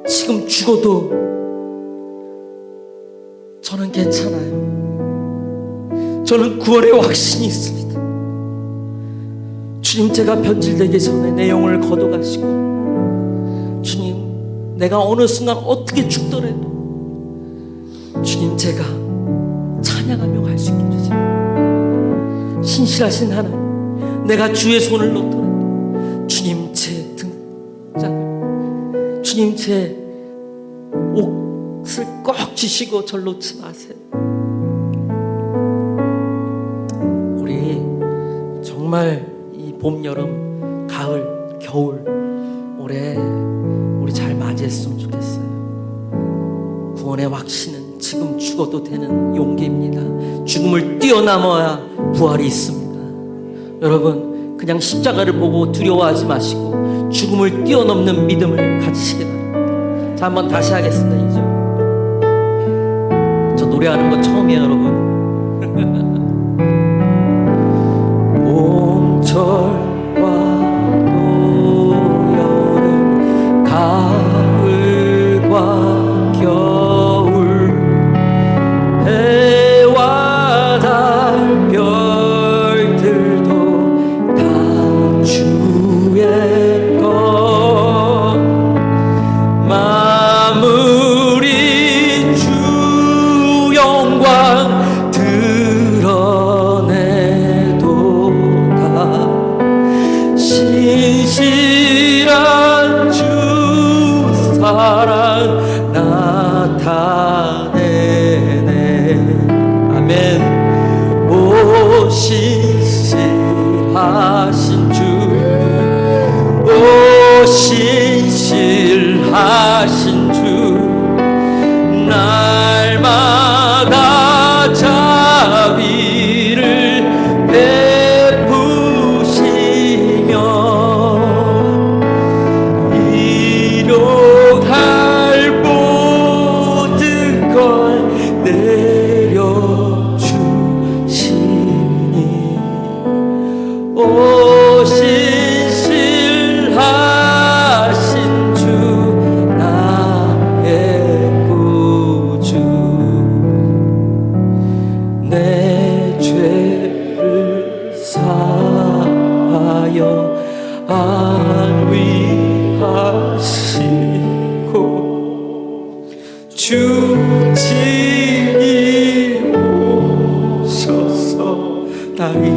지금 죽어도 저는 괜찮아요. 저는 구원의 확신이 있습니다. 주님, 제가 변질되기 전에 내 영혼을 거둬가시고, 주님, 내가 어느 순간 어떻게 죽더라도 주님, 제가 찬양하며 갈 수 있게 해주세요. 신실하신 하나님, 내가 주의 손을 놓더라도 주님 제 등장을, 주님 제 옷을 꼭 주시고 절 놓지 마세요. 우리 정말 이 봄, 여름, 가을, 겨울 올해 우리 잘 맞이했으면 좋겠어요. 구원의 확신은 지금 죽어도 되는 용기입니다. 죽음을 뛰어넘어야 부활이 있습니다. 여러분, 그냥 십자가를 보고 두려워하지 마시고 죽음을 뛰어넘는 믿음을 가지시기 바랍니다. 자, 한번 다시 하겠습니다. 이제 저 노래하는 거 처음이에요, 여러분. 봄철과 여름, 가을과 겨울, 해와 달 별들도 다 주의 것, 마무리 주 영광 드러내도다.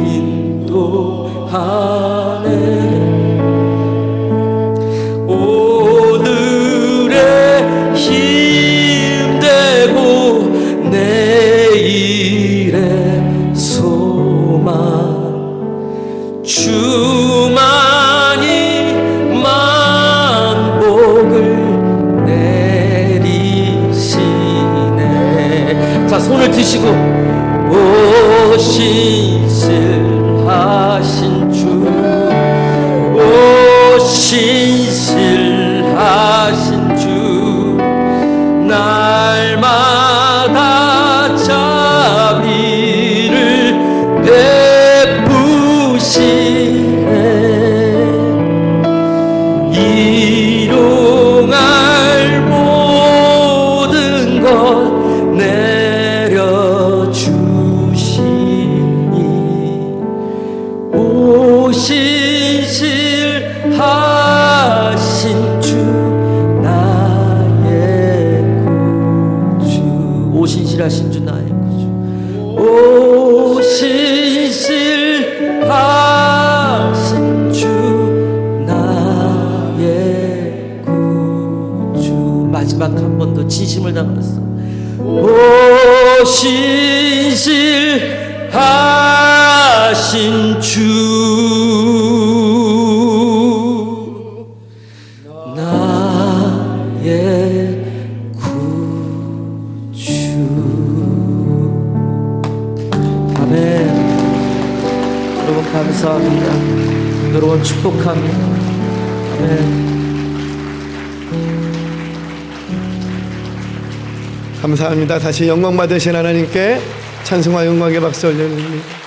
인도하네. 오늘의 힘되고 내일의 소망 주만이 만복을 내리시네. 자, 손을 드시고 오 신실하신 주, 오 신실하신 주, 날마다 자비를 베푸시네. 일용할 모든 것 내려주시니 오 신실하신 주 나의 구주. 오 신실하신 주 나의 구주. 오 신실하신 주 나의 구주. 마지막 한 번 더 진심을 담았어. 오 신실하신 주 나의 구주. 아멘. 여러분 감사합니다. 여러분 축복합니다. 아멘. 감사합니다. 다시 영광 받으신 하나님께 찬송과 영광의 박수 올려드립니다.